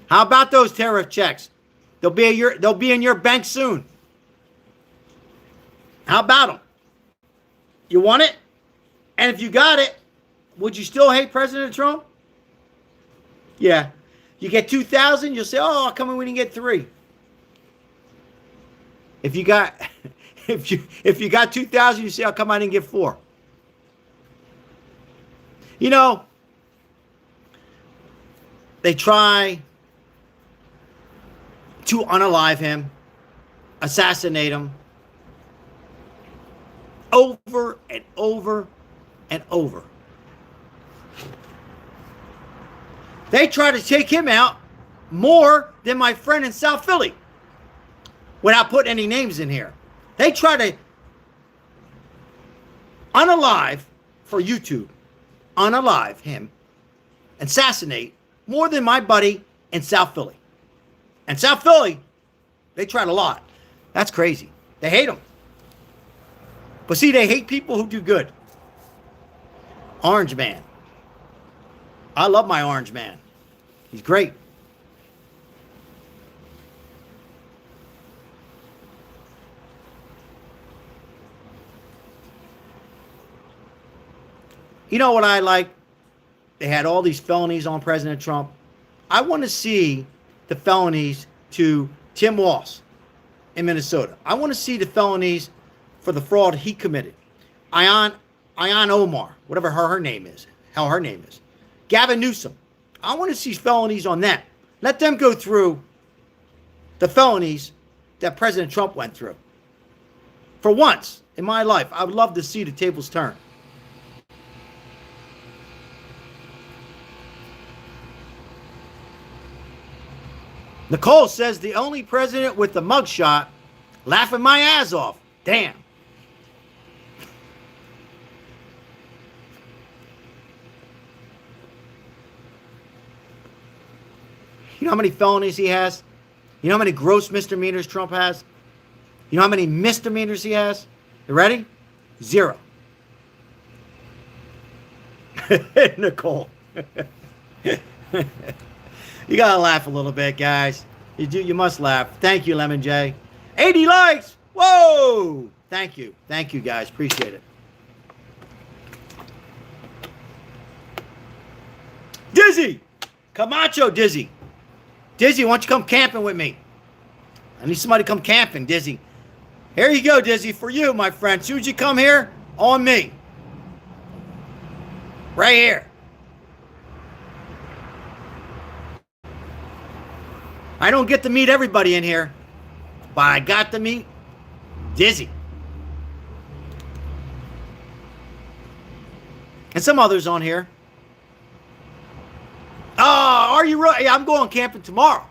How about those tariff checks? They'll be in your bank soon. How about them? You want it? And if you got it, would you still hate President Trump? Yeah. You get 2,000, you'll say, "Oh, how come we didn't get 3?" If you got if you got 2,000, you say, "How come I didn't get 4?" You know, they try to unalive him, assassinate him, over and over and over. They try to take him out more than my friend in South Philly, without putting any names in here. They try to unalive, for YouTube, unalive him, assassinate more than my buddy in South Philly. And South Philly, they tried a lot. That's crazy. They hate him. But see, they hate people who do good. Orange man. I love my orange man. He's great. You know what I like? They had all these felonies on President Trump. I want to see the felonies to Tim Walz in Minnesota. I want to see the felonies for the fraud he committed. Ian Omar, whatever her name is, how her name is. Gavin Newsom. I want to see felonies on them. Let them go through the felonies that President Trump went through. For once in my life, I would love to see the tables turn. Nicole says the only president with the mugshot, laughing my ass off. Damn. You know how many felonies he has? You know how many gross misdemeanors Trump has? You know how many misdemeanors he has? You ready? 0. Nicole. You gotta laugh a little bit, guys. You must laugh. Thank you, Lemon J. 80 likes. Whoa! Thank you, guys. Appreciate it. Dizzy, Camacho, Dizzy, why don't you come camping with me? I need somebody to come camping, Dizzy. Here you go, Dizzy, for you, my friend. As soon as you come here, on me. Right here. I don't get to meet everybody in here, but I got to meet Dizzy. And some others on here. Oh, are you right? Yeah, I'm going camping tomorrow.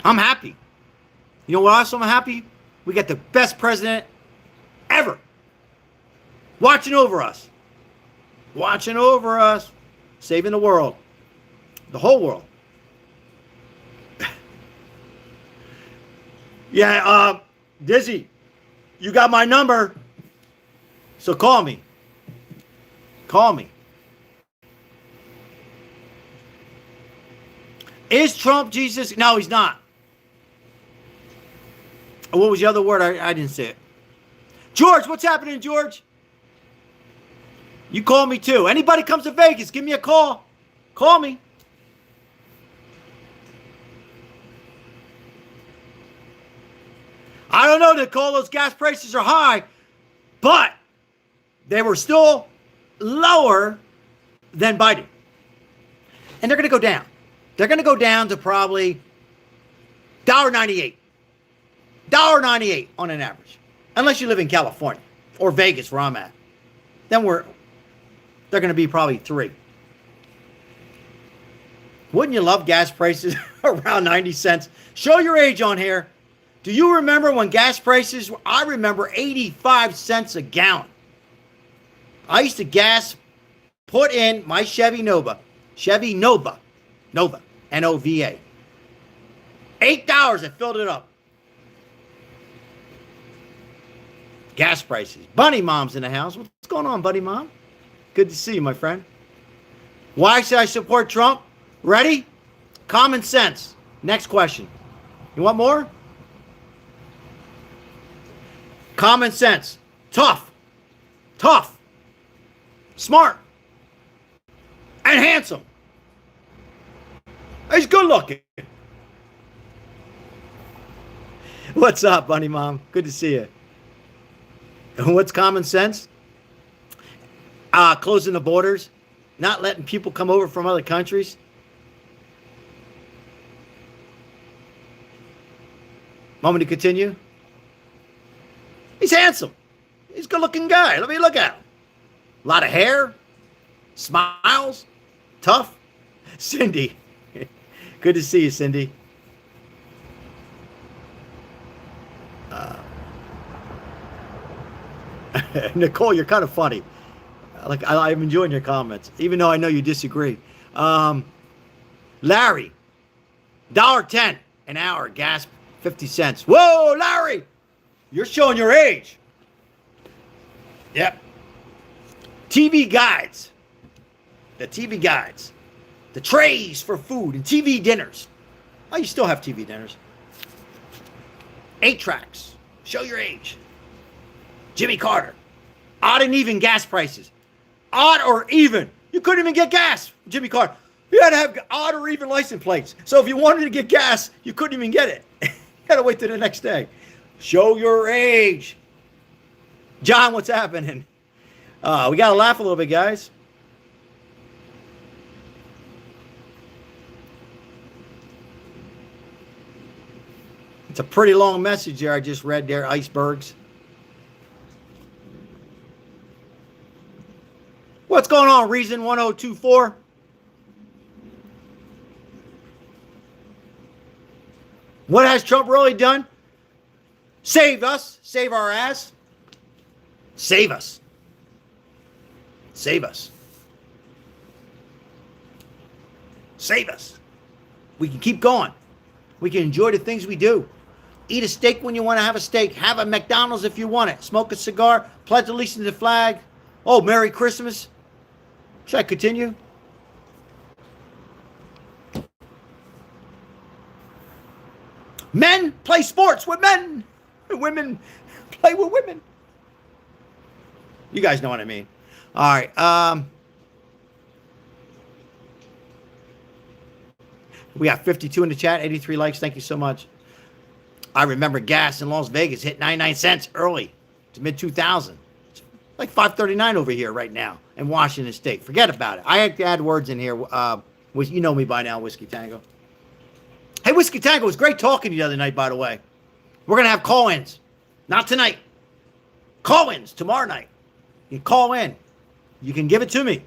I'm happy. You know what else I'm happy? We got the best president ever watching over us. Watching over us. Saving the world. The whole world. Yeah, Dizzy, you got my number, so call me. Call me. Is Trump Jesus? No, he's not. What was the other word? I didn't say it. George, what's happening, George? You call me too. Anybody comes to Vegas, give me a call. Call me. I don't know, Nicole, those gas prices are high, but they were still lower than Biden. and they're going to go down. They're going to go down to probably $1.98. $1.98 on an average. Unless you live in California or Vegas where I'm at. Then they're going to be probably $3. Wouldn't you love gas prices around 90 cents? Show your age on here. Do you remember when gas prices, I remember 85 cents a gallon. I used to put in my Chevy Nova, Nova, N-O-V-A. $8, I filled it up. Gas prices. Bunny Mom's in the house. What's going on, Bunny Mom? Good to see you, my friend. Why should I support Trump? Ready? Common sense. Next question. You want more? Common sense. Tough. Smart. And handsome. He's good looking. What's up, Bunny Mom? Good to see you. What's common sense? Closing the borders. Not letting people come over from other countries. Want me to continue? He's handsome. He's a good-looking guy. Let me look at him. A lot of hair. Smiles. Tough. Cindy. Good to see you, Cindy. Nicole, you're kind of funny. I'm enjoying your comments, even though I know you disagree. Larry, $1.10 an hour, gas 50 cents. Whoa, Larry, you're showing your age. Yep. TV guides. The TV guides. The trays for food and TV dinners. Oh, you still have TV dinners. 8 tracks. Show your age. Jimmy Carter. Odd and even gas prices. Odd or even. You couldn't even get gas, Jimmy Carter. You had to have odd or even license plates. So if you wanted to get gas, you couldn't even get it. You had to wait till the next day. Show your age. John, what's happening? We got to laugh a little bit, guys. It's a pretty long message there I just read there, icebergs. What's going on, Reason 1024? What has Trump really done? Save us. Save our ass. Save us. Save us. Save us. We can keep going. We can enjoy the things we do. Eat a steak when you want to have a steak. Have a McDonald's if you want it. Smoke a cigar. Pledge allegiance to the flag. Oh, Merry Christmas. Should I continue? Men play sports with men. Women play with women. You guys know what I mean. All right. We got 52 in the chat, 83 likes. Thank you so much. I remember gas in Las Vegas hit 99 cents early to mid-2000. It's like $5.39 over here right now in Washington State. Forget about it. I had to add words in here. You know me by now, Whiskey Tango. Hey, Whiskey Tango, it was great talking to you the other night, by the way. We're going to have call-ins. Not tonight. Call-ins tomorrow night. You call in. You can give it to me.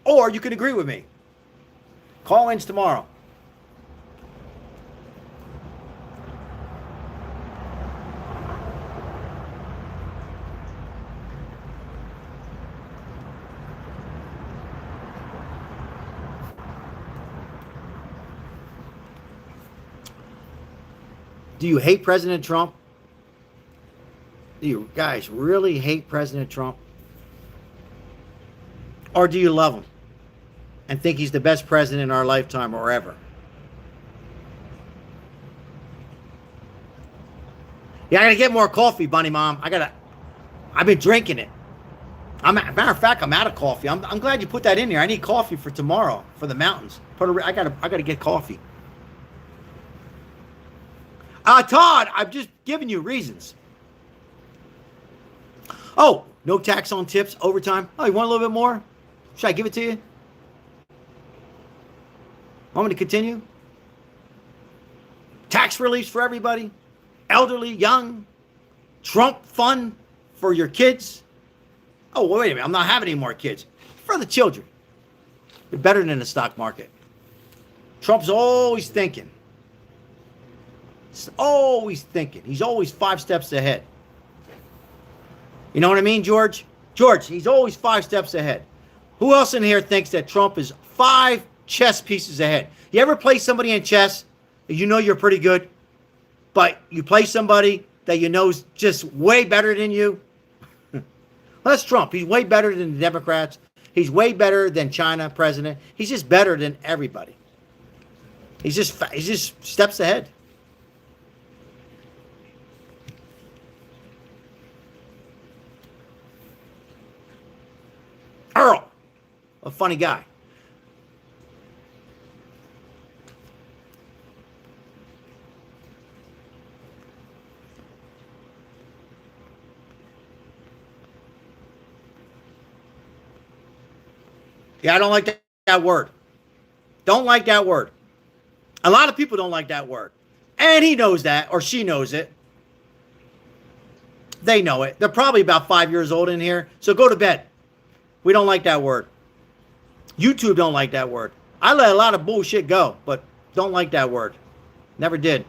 Or you can agree with me. Call-ins tomorrow. Do you hate President Trump? Do you guys really hate President Trump? Or do you love him and think he's the best president in our lifetime or ever? Yeah, I gotta get more coffee, Bunny Mom. I've been drinking it. Matter of fact, I'm out of coffee. I'm glad you put that in there. I need coffee for tomorrow for the mountains. I gotta get coffee. Todd, I've just given you reasons. Oh, no tax on tips, overtime. Oh, you want a little bit more? Should I give it to you? Want me to continue? Tax reliefs for everybody, elderly, young, Trump fund for your kids. Oh, wait a minute, I'm not having any more kids. For the children. They're better than the stock market. Trump's always thinking. He's always thinking. He's always 5 steps ahead. You know what I mean, George? George, he's always 5 steps ahead. Who else in here thinks that Trump is 5 chess pieces ahead? You ever play somebody in chess, you know you're pretty good, but you play somebody that you know is just way better than you? Well, that's Trump. He's way better than the Democrats. He's way better than China president. He's just better than everybody. He's just steps ahead. Earl, a funny guy. Yeah, I don't like that word. Don't like that word. A lot of people don't like that word. And he knows that, or she knows it. They know it. They're probably about 5 years old in here. So go to bed. We don't like that word. YouTube don't like that word. I let a lot of bullshit go, but don't like that word. Never did.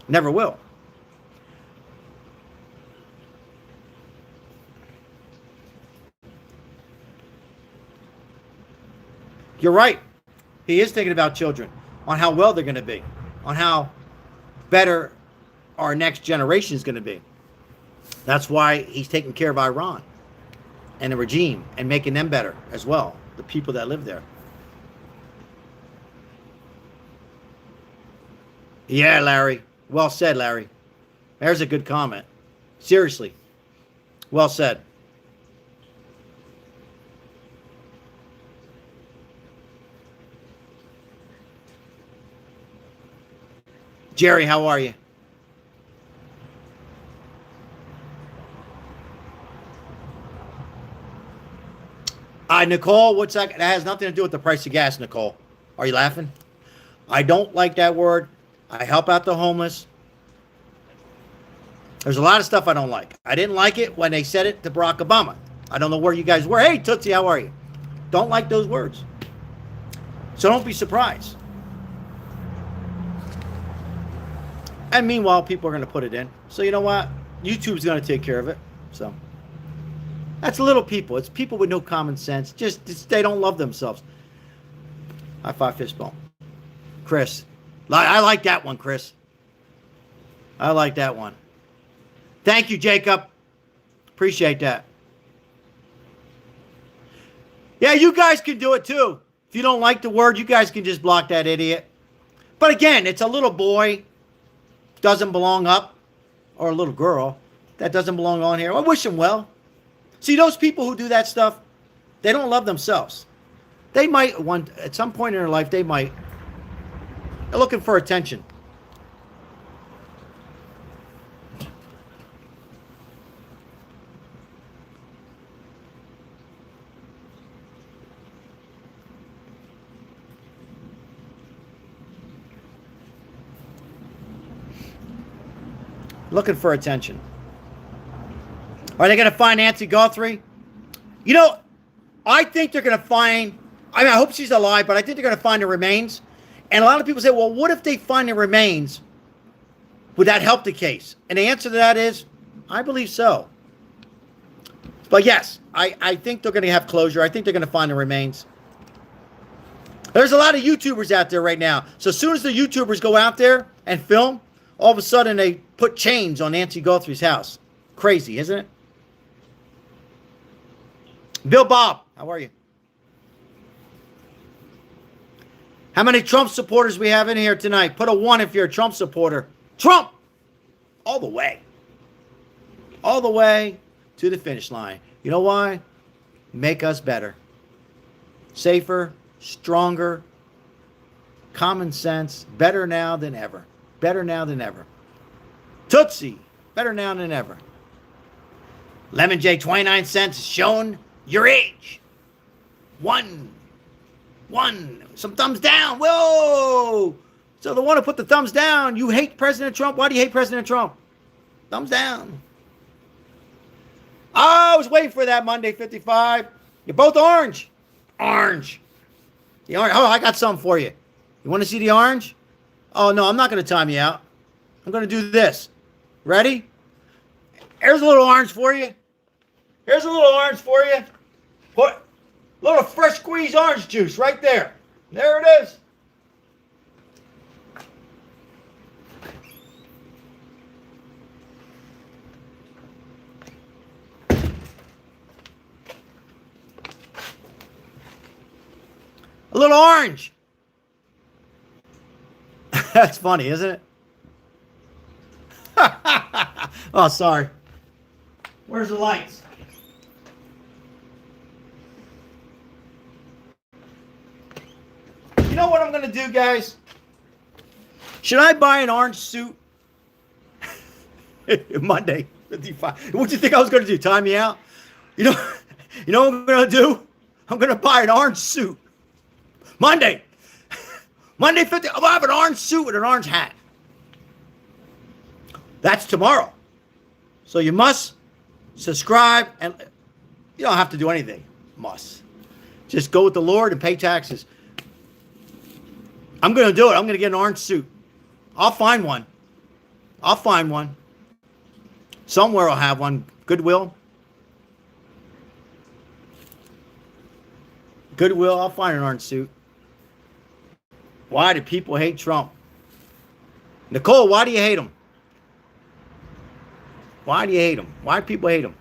Never will. You're right. He is thinking about children, on how well they're going to be, on how better our next generation is going to be. That's why he's taking care of Iran and the regime and making them better as well, the people that live there. Yeah, Larry. Well said, Larry. There's a good comment. Seriously. Well said. Jerry, how are you? Nicole, what's that? That has nothing to do with the price of gas, Nicole. Are you laughing? I don't like that word. I help out the homeless. There's a lot of stuff I don't like. I didn't like it when they said it to Barack Obama. I don't know where you guys were. Hey, Tootsie, how are you? Don't like those words. So don't be surprised. And meanwhile, people are going to put it in. So you know what? YouTube's going to take care of it. So that's little people. It's people with no common sense. Just they don't love themselves. High five, fist bump. Chris. I like that one, Chris. I like that one. Thank you, Jacob. Appreciate that. Yeah, you guys can do it too. If you don't like the word, you guys can just block that idiot. But again, it's a little boy. Doesn't belong up, or a little girl that doesn't belong on here. I wish them well. See, those people who do that stuff, they don't love themselves. They might at some point in their life, they're looking for attention. Looking for attention. Are they going to find Nancy Guthrie? You know, I think they're going to find, I hope she's alive, but I think they're going to find the remains. And a lot of people say, well, what if they find the remains? Would that help the case? And the answer to that is, I believe so. But yes, I think they're going to have closure. I think they're going to find the remains. There's a lot of YouTubers out there right now. So as soon as the YouTubers go out there and film, all of a sudden they put chains on Nancy Guthrie's house. Crazy, isn't it? Bill Bob, how are you? How many Trump supporters we have in here tonight? Put a 1 if you're a Trump supporter. Trump! All the way. All the way to the finish line. You know why? Make us better. Safer, stronger, common sense, better now than ever. Better now than ever. Tootsie, better now than ever. Lemon J, 29 cents, showing your age. 1, One. Some thumbs down. Whoa. So the one who put the thumbs down, you hate President Trump. Why do you hate President Trump? Thumbs down. I was waiting for that Monday 55. You're both orange. Orange. The orange. Oh, I got something for you. You want to see the orange? Oh, no, I'm not going to time you out. I'm going to do this. Ready? Here's a little orange for you. Here's a little orange for you. Put a little fresh squeezed orange juice right there. There it is. A little orange. That's funny, isn't it? Oh, sorry. Where's the lights? You know what I'm going to do, guys? Should I buy an orange suit? Monday, 55. What do you think I was going to do? Time me out? You know what I'm going to do? I'm going to buy an orange suit. Monday. Monday 50. I'll have an orange suit with an orange hat. That's tomorrow. So you must subscribe, and you don't have to do anything. Must. Just go with the Lord and pay taxes. I'm going to do it. I'm going to get an orange suit. I'll find one. I'll find one. Somewhere I'll have one. Goodwill. Goodwill, I'll find an orange suit. Why do people hate Trump? Nicole, why do you hate him? Why do you hate him? Why do people hate him?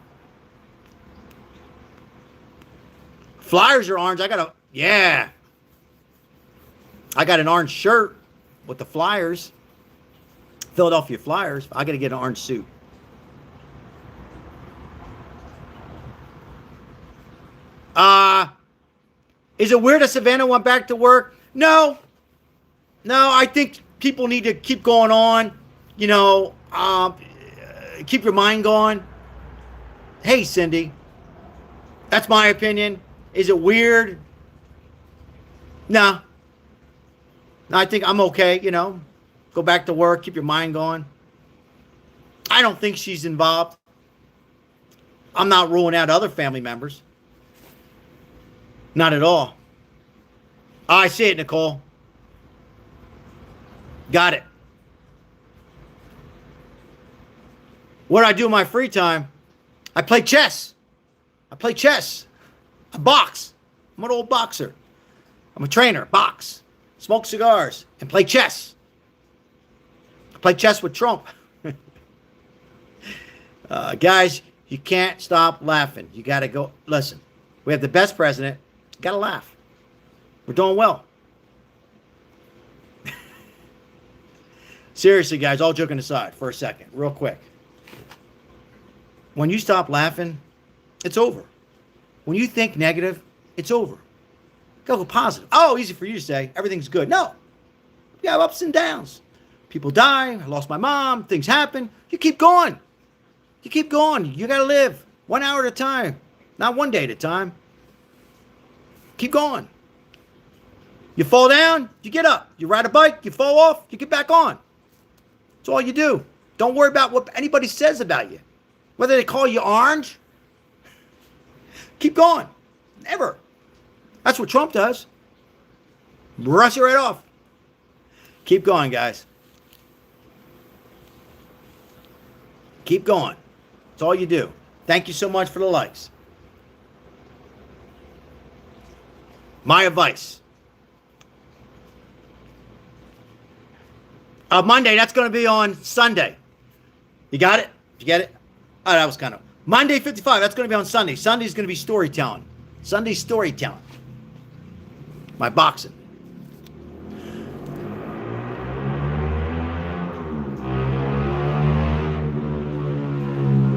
Flyers are orange. I got an orange shirt with the Flyers. Philadelphia Flyers. I got to get an orange suit. Is it weird that Savannah went back to work? No, I think people need to keep going on. Keep your mind going. Hey, Cindy, that's my opinion. Is it weird? No, I think I'm okay. Go back to work. Keep your mind going. I don't think she's involved. I'm not ruling out other family members. Not at all. I see it, Nicole. Got it. What do I do in my free time? I play chess. I box. I'm an old boxer. I'm a trainer. Box. Smoke cigars. And play chess. I play chess with Trump. Guys, you can't stop laughing. You got to go. Listen, we have the best president. You got to laugh. We're doing well. Seriously, guys, all joking aside for a second, real quick. When you stop laughing, it's over. When you think negative, it's over. Go positive. Oh, easy for you to say. Everything's good. No. You have ups and downs. People die. I lost my mom. Things happen. You keep going. You keep going. You got to live 1 hour at a time, not 1 day at a time. Keep going. You fall down, you get up. You ride a bike, you fall off, you get back on. That's all you do. Don't worry about what anybody says about you. Whether they call you orange. Keep going. Never. That's what Trump does. Brush it right off. Keep going, guys. Keep going. That's all you do. Thank you so much for the likes. My advice. Monday, that's going to be on Sunday. You got it? Did you get it? Oh, that was kind of... Monday 55, that's going to be on Sunday. Sunday's going to be storytelling. Sunday's storytelling. My boxing.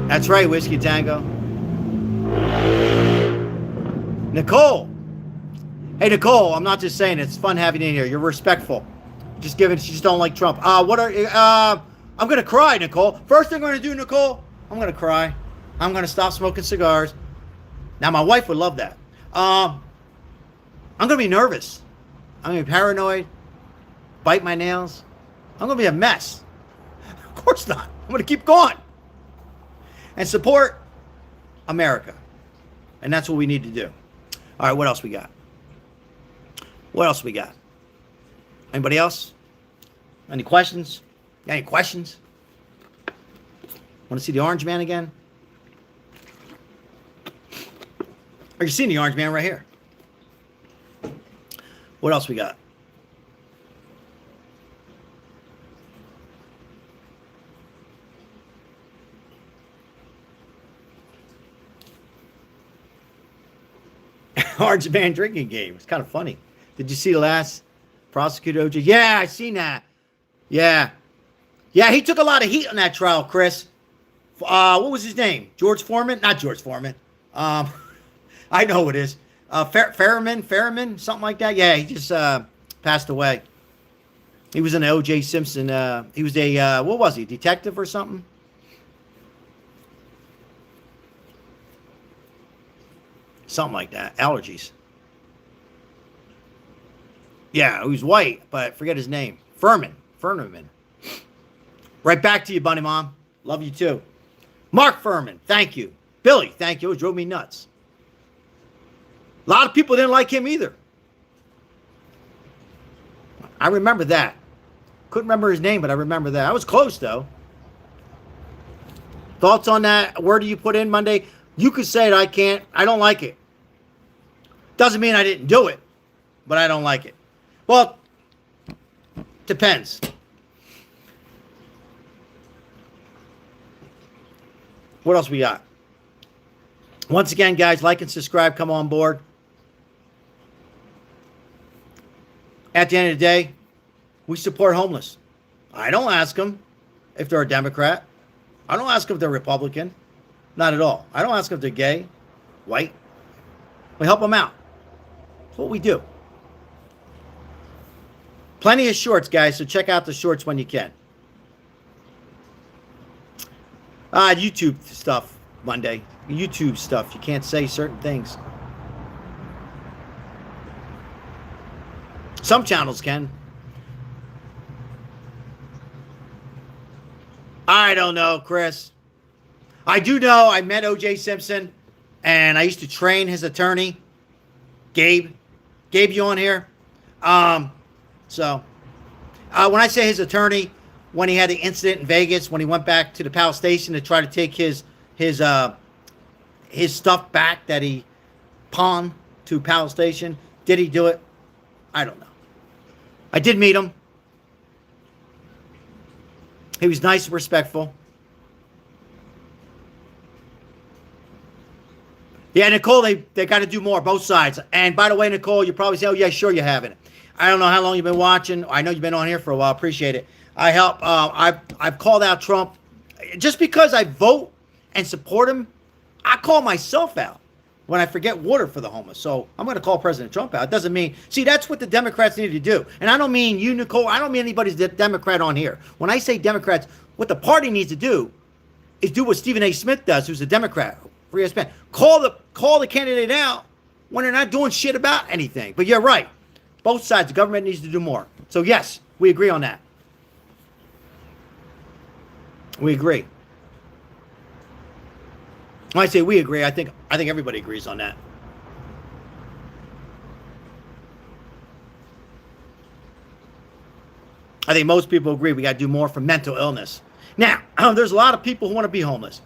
That's right, Whiskey Tango. Nicole. Hey, Nicole, I'm not just saying it's fun having you in here. You're respectful. Just giving, you just don't like Trump. I'm going to cry, Nicole. First thing I'm going to do, Nicole, I'm going to cry. I'm going to stop smoking cigars. Now, my wife would love that. I'm I'm going to be nervous. I'm going to be paranoid, bite my nails. I'm going to be a mess. Of course not. I'm going to keep going and support America. And that's what we need to do. All right, what else we got? What else we got? Anybody else? Any questions? Got any questions? Want to see the Orange Man again? Are you seeing the Orange Man right here? What else we got? Orange Man drinking game. It's kind of funny. Did you see the last prosecutor OJ? Yeah, I seen that. Yeah. Yeah, he took a lot of heat on that trial, Chris. What was his name? George Foreman? Not George Foreman. I know who it is. Ferriman, something like that. Yeah, he just passed away. He was in the O.J. Simpson. He was a, what was he, detective or something? Something like that. Allergies. Yeah, he was white, but forget his name. Furman. Right back to you, Bunny Mom. Love you too. Mark Furman, thank you. Billy, thank you. It drove me nuts. A lot of people didn't like him either. I remember that. Couldn't remember his name, but I remember that. I was close, though. Thoughts on that? Where do you put in Monday? You could say it. I can't. I don't like it. Doesn't mean I didn't do it, but I don't like it. Well, depends. What else we got? Once again, guys, like and subscribe. Come on board. At the end of the day, we support homeless. I don't ask them if they're a Democrat. I don't ask them if they're Republican. Not at all. I don't ask them if they're gay, white. We help them out. That's what we do. Plenty of shorts, guys, so check out the shorts when you can. YouTube stuff Monday. YouTube stuff. You can't say certain things. Some channels can. I don't know, Chris. I do know I met O.J. Simpson, and I used to train his attorney, Gabe. Gabe, you on here? So, when I say his attorney, when he had the incident in Vegas, when he went back to the Palace Station to try to take his stuff back that he pawned to Palace Station, did he do it? I don't know. I did meet him. He was nice and respectful. Yeah, Nicole, they got to do more, both sides. And by the way, Nicole, you probably say, oh, yeah, sure you haven't. I don't know how long you've been watching. I know you've been on here for a while. Appreciate it. I've called out Trump. Just because I vote and support him, I call myself out when I forget water for the homeless. So I'm going to call President Trump out. It doesn't mean, see, that's what the Democrats need to do. And I don't mean you, Nicole. I don't mean anybody's Democrat on here. When I say Democrats, what the party needs to do is do what Stephen A. Smith does, who's a Democrat. For ESPN. Call the candidate out when they're not doing shit about anything. But you're right. Both sides, the government needs to do more. So yes, we agree on that. We agree. When I say we agree, I think everybody agrees on that. I think most people agree we got to do more for mental illness. Now, there's a lot of people who want to be homeless.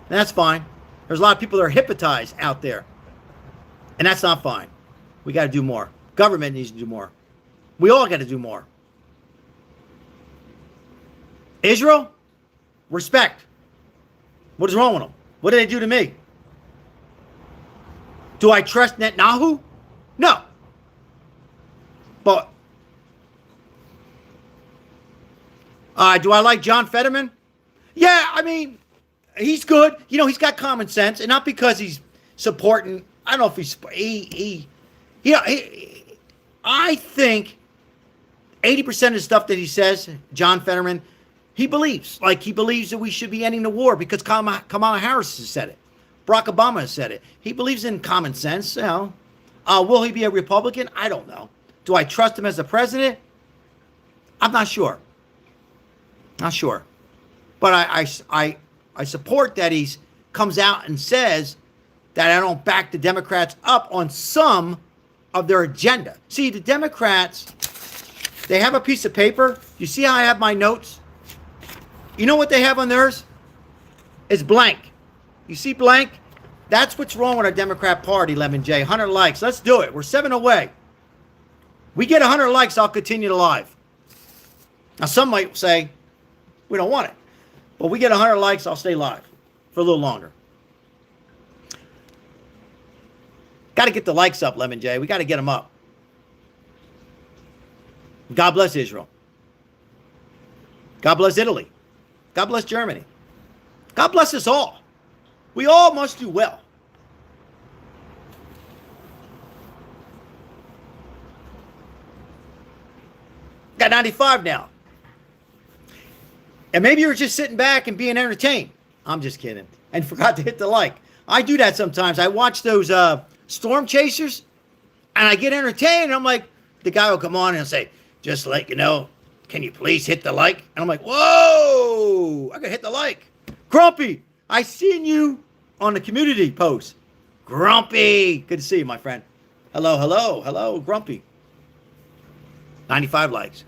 And that's fine. There's a lot of people that are hypnotized out there. And that's not fine. We got to do more. Government needs to do more. We all got to do more. Israel, respect. What is wrong with them? What did they do to me? Do I trust Netanyahu? No. But do I like John Fetterman? Yeah, I mean, he's good. You know, he's got common sense, and not because he's supporting. I don't know if I think 80% of the stuff that he says, John Fetterman, he believes. Like, he believes that we should be ending the war because Kamala Harris has said it. Barack Obama has said it. He believes in common sense, you know. Will he be a Republican? I don't know. Do I trust him as a president? I'm not sure. Not sure. But I support that he's comes out and says that I don't back the Democrats up on some of their agenda. See, the Democrats, they have a piece of paper. You see how I have my notes? You know what they have on theirs? It's blank. You see blank? That's what's wrong with our Democrat Party, Lemon J. 100 likes. Let's do it. We're 7 away. We get 100 likes, I'll continue to live. Now, some might say, we don't want it. But we get 100 likes, I'll stay live for a little longer. Got to get the likes up, Lemon J. We got to get them up. God bless Israel. God bless Italy. God bless Germany. God bless us all. We all must do well. Got 95 now. And maybe you're just sitting back and being entertained. I'm just kidding. And forgot to hit the like. I do that sometimes. I watch those storm chasers and I get entertained. And I'm like, the guy will come on and say, just like, you know, can you please hit the like? And I'm like, whoa, I gotta hit the like. Grumpy, I seen you on the community post. Grumpy, good to see you, my friend. Hello, hello, hello, Grumpy. 95 likes.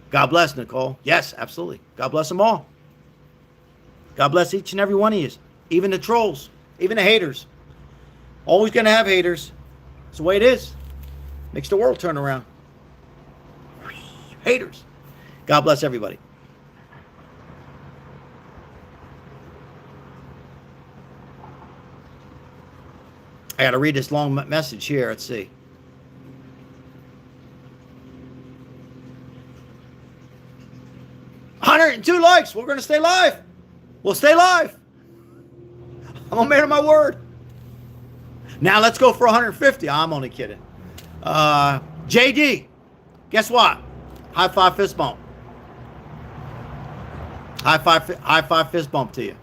God bless, Nicole. Yes, absolutely. God bless them all. God bless each and every one of you. Even the trolls. Even the haters. Always going to have haters. It's the way it is. Makes the world turn around. Haters. God bless everybody. I got to read this long message here. Let's see. $102 likes. We're going to stay live. We'll stay live. I'm a man of my word. Now let's go for 150. I'm only kidding. JD, guess what? High five, fist bump. High five, fist bump to you.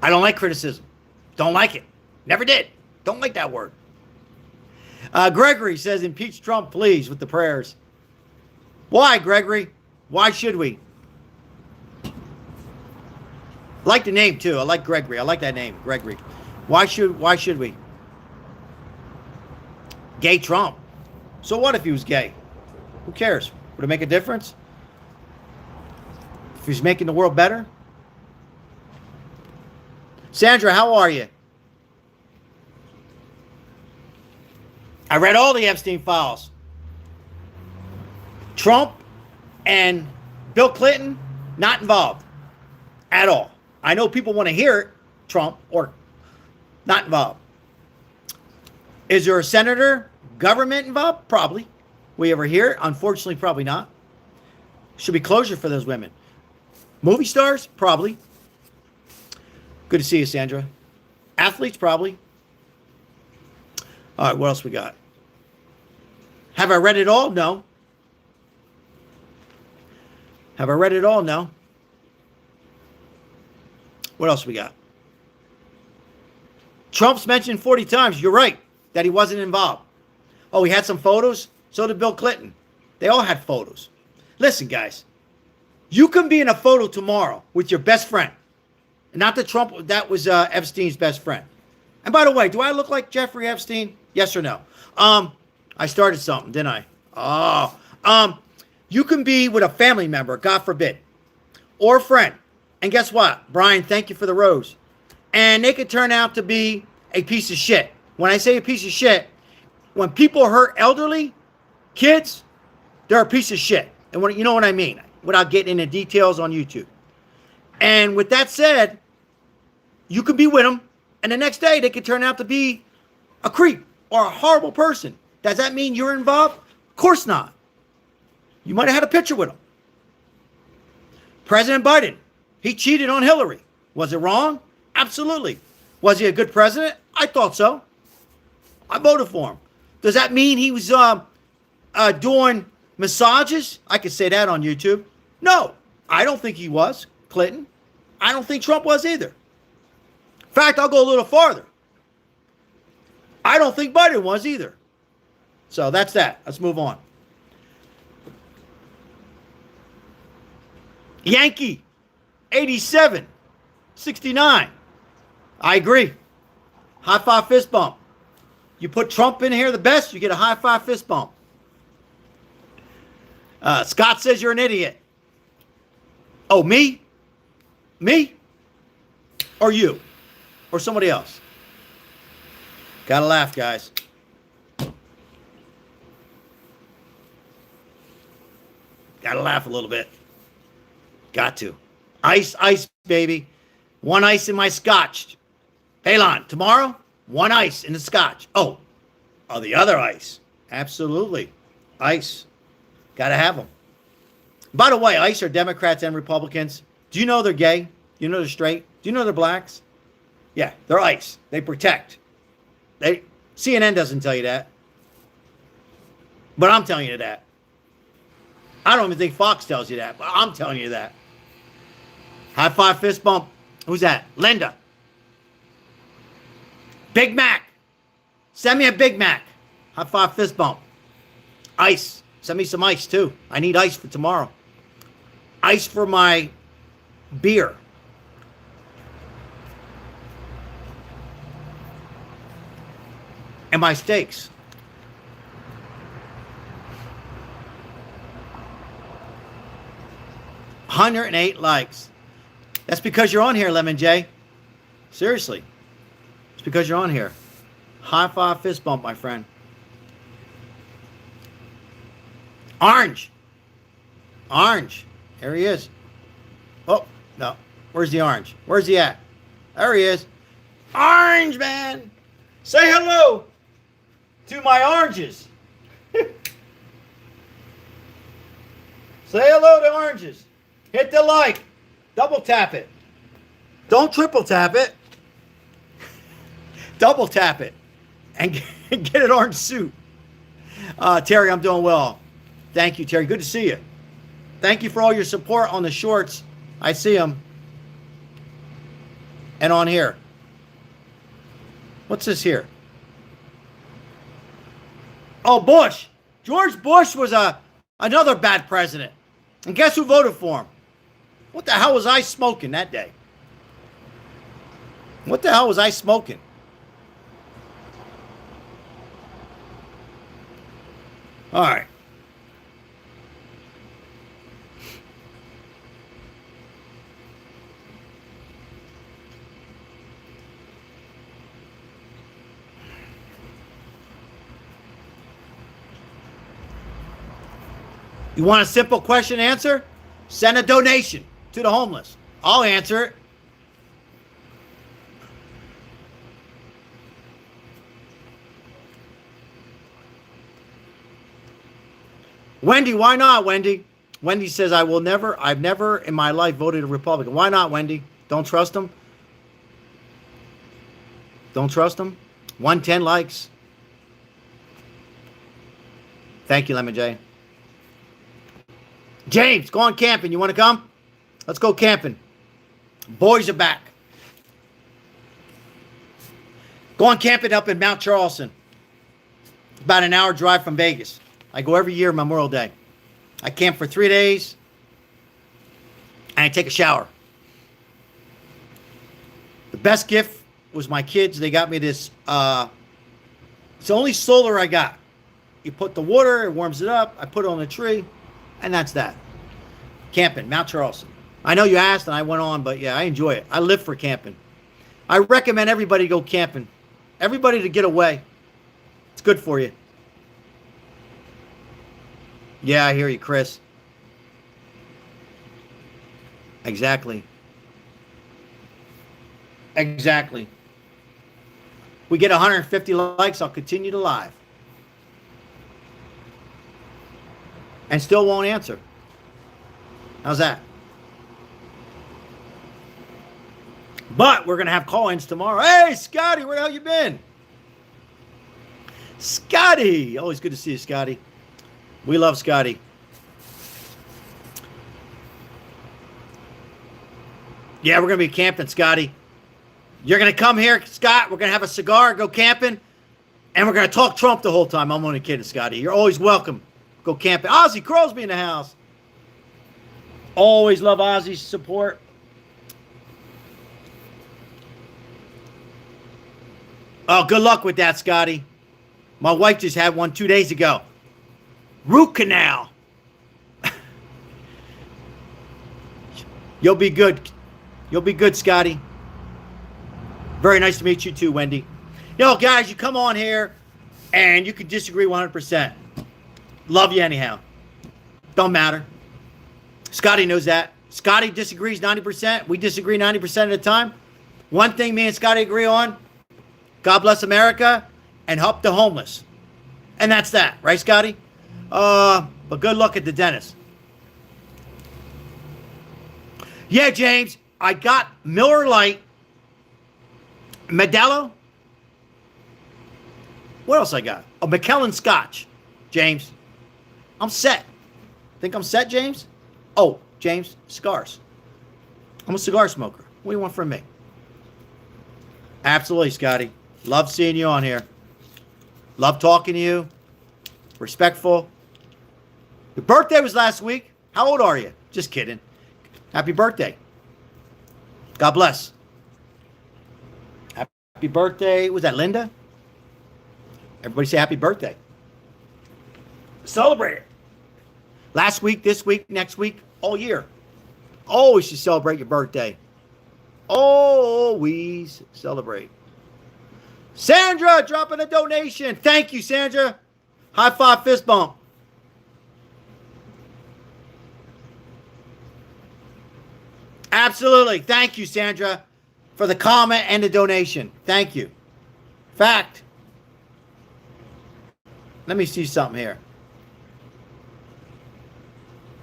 I don't like criticism. Don't like it. Never did. Don't like that word. Gregory says, impeach Trump, please, with the prayers. Why, Gregory? Why should we? I like the name, too. I like Gregory. I like that name, Gregory. Why should we? Gay Trump. So what if he was gay? Who cares? Would it make a difference? If he's making the world better? Sandra, how are you? I read all the Epstein files. Trump and Bill Clinton, not involved at all. I know people want to hear it, Trump, or not involved. Is there a senator, government involved? Probably. We ever hear it? Unfortunately, probably not. Should be closure for those women. Movie stars? Probably. Good to see you, Sandra. Athletes? Probably. All right, what else we got? Have I read it all? No. Have I read it all? No. What else we got? Trump's mentioned 40 times. You're right that he wasn't involved. Oh, he had some photos? So did Bill Clinton. They all had photos. Listen, guys. You can be in a photo tomorrow with your best friend. Not that Trump, that was Epstein's best friend. And by the way, do I look like Jeffrey Epstein? Yes or no? I started something, didn't I? You can be with a family member, God forbid, or a friend. And guess what? Brian, thank you for the rose. And they could turn out to be a piece of shit. When I say a piece of shit, when people hurt elderly, kids, they're a piece of shit. And you know what I mean, without getting into details on YouTube. And with that said, you could be with them, and the next day they could turn out to be a creep or a horrible person. Does that mean you're involved? Of course not. You might have had a picture with him. President Biden, he cheated on Hillary. Was it wrong? Absolutely. Was he a good president? I thought so. I voted for him. Does that mean he was doing massages? I could say that on YouTube. No. I don't think he was, Clinton. I don't think Trump was either. In fact, I'll go a little farther. I don't think Biden was either. So that's that. Let's move on. Yankee, 87, 69. I agree. High five fist bump. You put Trump in here the best, you get a high five fist bump. Scott says you're an idiot. Oh, me? Me? Or you? Or somebody else? Gotta laugh, guys. Gotta laugh a little bit. Got to. Ice, ice, baby. One ice in my scotch. Elon, tomorrow, one ice in the scotch. Oh, the other ice. Absolutely. Ice. Gotta have them. By the way, ICE are Democrats and Republicans. Do you know they're gay? Do you know they're straight? Do you know they're blacks? Yeah, they're ICE. They protect. CNN doesn't tell you that. But I'm telling you that. I don't even think Fox tells you that, but I'm telling you that. High five, fist bump. Who's that? Linda. Big Mac. Send me a Big Mac. High five, fist bump. Ice. Send me some ice, too. I need ice for tomorrow. Ice for my beer. And my steaks. $108 likes. That's because you're on here, Lemon J. Seriously. It's because you're on here. High five, fist bump, my friend. Orange. Orange. There he is. Oh, no. Where's the orange? Where's he at? There he is. Orange, man. Say hello to my oranges. Say hello to oranges. Hit the like. Double tap it. Don't triple tap it. Double tap it. And get an orange suit. Terry, I'm doing well. Thank you, Terry. Good to see you. Thank you for all your support on the shorts. I see them. And on here. What's this here? Oh, Bush. George Bush was another bad president. And guess who voted for him? What the hell was I smoking that day? What the hell was I smoking? All right. You want a simple question answer? Send a donation to the homeless. I'll answer it. Wendy, why not, Wendy? Wendy says, I've never in my life voted a Republican. Why not, Wendy? Don't trust them? Don't trust them? 110 likes. Thank you, Lemon J. James, go on camping. You want to come? Let's go camping. Boys are back. Go on camping up in Mount Charleston. About an hour drive from Vegas. I go every year Memorial Day. I camp for 3 days. And I take a shower. The best gift was my kids. They got me this. It's the only solar I got. You put the water, it warms it up. I put it on the tree. And that's that. Camping, Mount Charleston. I know you asked and I went on, but yeah, I enjoy it. I live for camping. I recommend everybody go camping. Everybody to get away. It's good for you. Yeah, I hear you, Chris. Exactly. Exactly. We get 150 likes, I'll continue to live. And still won't answer. How's that? But we're going to have call-ins tomorrow. Hey, Scotty, where the hell you been? Scotty. Always good to see you, Scotty. We love Scotty. Yeah, we're going to be camping, Scotty. You're going to come here, Scott. We're going to have a cigar, go camping, and we're going to talk Trump the whole time. I'm only kidding, Scotty. You're always welcome. Go camping. Ozzy Crosby in the house. Always love Ozzy's support. Oh, good luck with that, Scotty. My wife just had one 2 days ago. Root canal. You'll be good. You'll be good, Scotty. Very nice to meet you too, Wendy. You know, guys, you come on here and you can disagree 100%. Love you anyhow. Don't matter. Scotty knows that. Scotty disagrees 90%. We disagree 90% of the time. One thing me and Scotty agree on, God bless America and help the homeless. And that's that. Right, Scotty? But good luck at the dentist. Yeah, James, I got Miller Lite, Modelo. What else I got? Oh, McKellen Scotch, James. I'm set. Think I'm set, James? Oh, James, cigars. I'm a cigar smoker. What do you want from me? Absolutely, Scotty. Love seeing you on here. Love talking to you. Respectful. Your birthday was last week. How old are you? Just kidding. Happy birthday. God bless. Happy birthday. Was that Linda? Everybody say happy birthday. Celebrate it. Last week, this week, next week, all year. Always should celebrate your birthday. Always celebrate. Sandra dropping a donation. Thank you, Sandra. High five, fist bump. Absolutely. Thank you, Sandra, for the comment and the donation. Thank you. Fact. Let me see something here.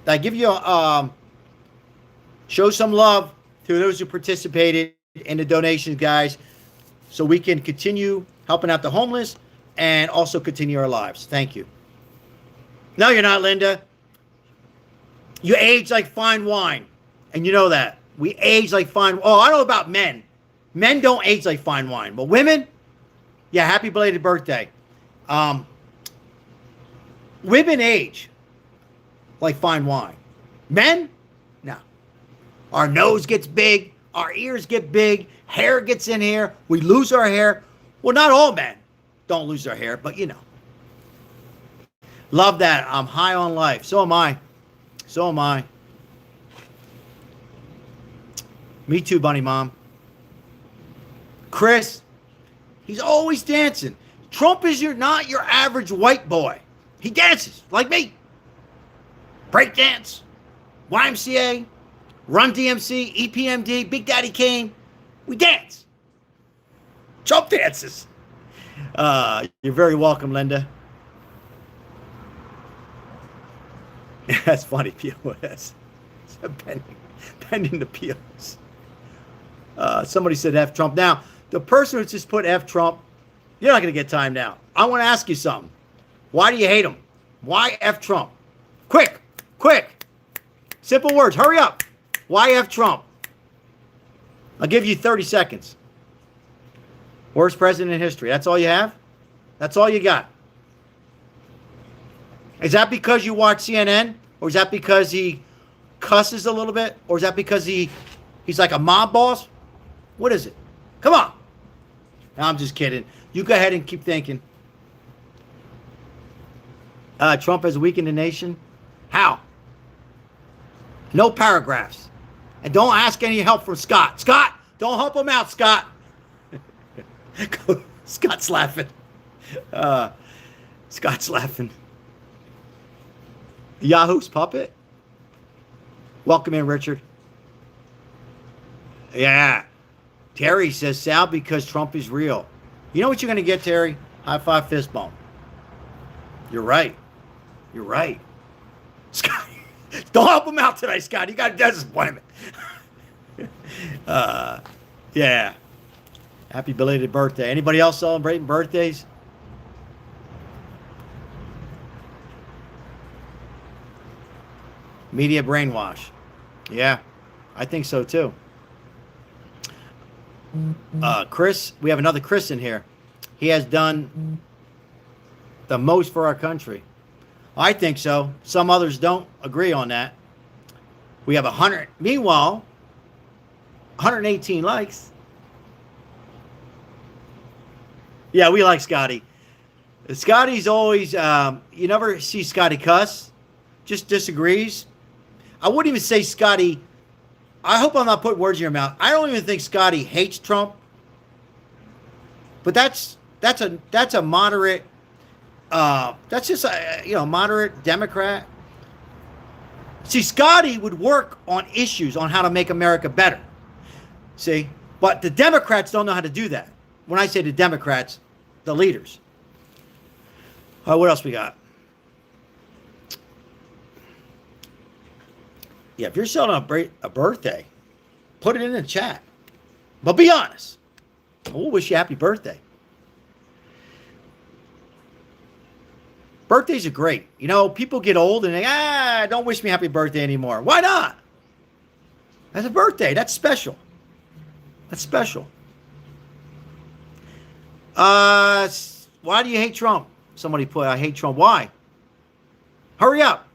I give you show some love to those who participated in the donations, guys, so we can continue helping out the homeless and also continue our lives. Thank you. No, you're not, Linda. You age like fine wine, and you know that. We age like fine. Oh, I know about men. Men don't age like fine wine, but women, yeah. Happy belated birthday. Women age like fine wine. Men, no. Our nose gets big. Our ears get big. Hair gets in here. We lose our hair. Well, not all men don't lose their hair, but you know. Love that. I'm high on life. So am I. So am I. Me too, Bunny Mom. Chris, he's always dancing. Trump is not your average white boy. He dances like me. Break dance, YMCA, Run DMC, EPMD, Big Daddy Kane. We dance. Trump dances. You're very welcome, Linda. That's funny, POS. Pending the POS. Somebody said F Trump. Now, the person who just put F Trump, you're not going to get time now. I want to ask you something. Why do you hate him? Why F Trump? Quick. Simple words. Hurry up. Why F Trump? I'll give you 30 seconds. Worst president in history. That's all you have? That's all you got? Is that because you watch CNN? Or is that because he cusses a little bit? Or is that because he's like a mob boss? What is it? Come on. No, I'm just kidding. You go ahead and keep thinking. Trump has weakened the nation. How? No paragraphs. And don't ask any help from Scott. Scott, don't help him out, Scott. Scott's laughing. Scott's laughing. Yahoo's puppet. Welcome in, Richard. Yeah. Terry says, Sal, because Trump is real. You know what you're going to get, Terry? High five, fist bump. You're right. You're right. Scott, don't help him out today, Scott. You got a dentist appointment. Yeah. Happy belated birthday. Anybody else celebrating birthdays? Media brainwash. Yeah, I think so too. Chris, we have another Chris in here. He has done the most for our country. I think so. Some others don't agree on that. We have 100. Meanwhile, 118 likes. Yeah, we like Scotty. Scotty's always, you never see Scotty cuss, just disagrees. I wouldn't even say Scotty, I hope I'm not putting words in your mouth. I don't even think Scotty hates Trump. But that's a moderate, that's just a moderate Democrat. See, Scotty would work on issues on how to make America better. See, but the Democrats don't know how to do that. When I say the Democrats, the leaders. What else we got? Yeah, if you're celebrating a birthday, put it in the chat. But be honest. We'll wish you a happy birthday. Birthdays are great. You know, people get old and they, don't wish me happy birthday anymore. Why not? That's a birthday. That's special. That's special. Why do you hate Trump? Somebody put, I hate Trump. Why? Hurry up.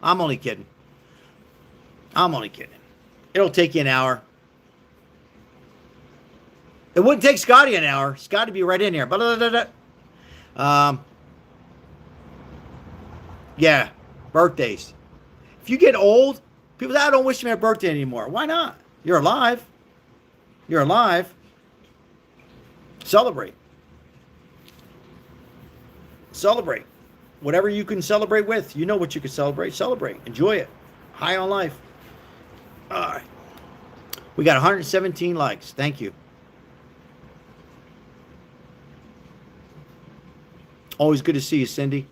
I'm only kidding. I'm only kidding. It'll take you an hour. It wouldn't take Scotty an hour. Scotty be right in here. Yeah, birthdays. If you get old, people say, I don't wish me a birthday anymore. Why not? You're alive. You're alive. Celebrate. Celebrate. Whatever you can celebrate with. You know what you can celebrate. Celebrate. Enjoy it. High on life. All right. We got 117 likes. Thank you. Always good to see you, Cindy.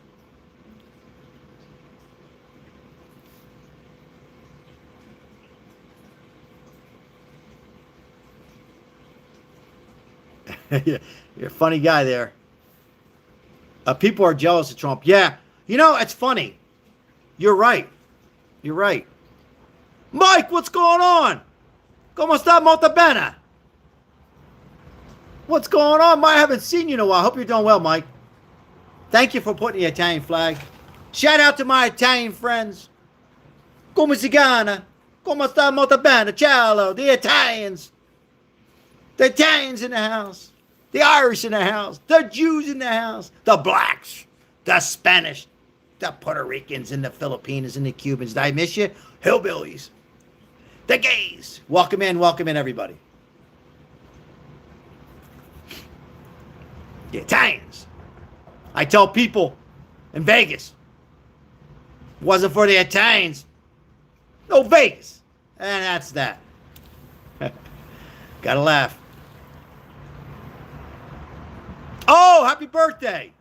You're a funny guy there. People are jealous of Trump. Yeah. You know, it's funny. You're right. You're right. Mike, what's going on? ¿Cómo está, molto bene? What's going on? I haven't seen you in a while. Hope you're doing well, Mike. Thank you for putting the Italian flag. Shout out to my Italian friends. Come si chiama? Come sta molto bene? Ciao, the Italians. The Italians in the house. The Irish in the house. The Jews in the house. The blacks. The Spanish. The Puerto Ricans and the Filipinos and the Cubans. Did I miss you? Hillbillies. The gays. Welcome in, everybody. The Italians. I tell people in Vegas, wasn't for the Italians, no Vegas. And that's that. Gotta laugh. Oh, happy birthday.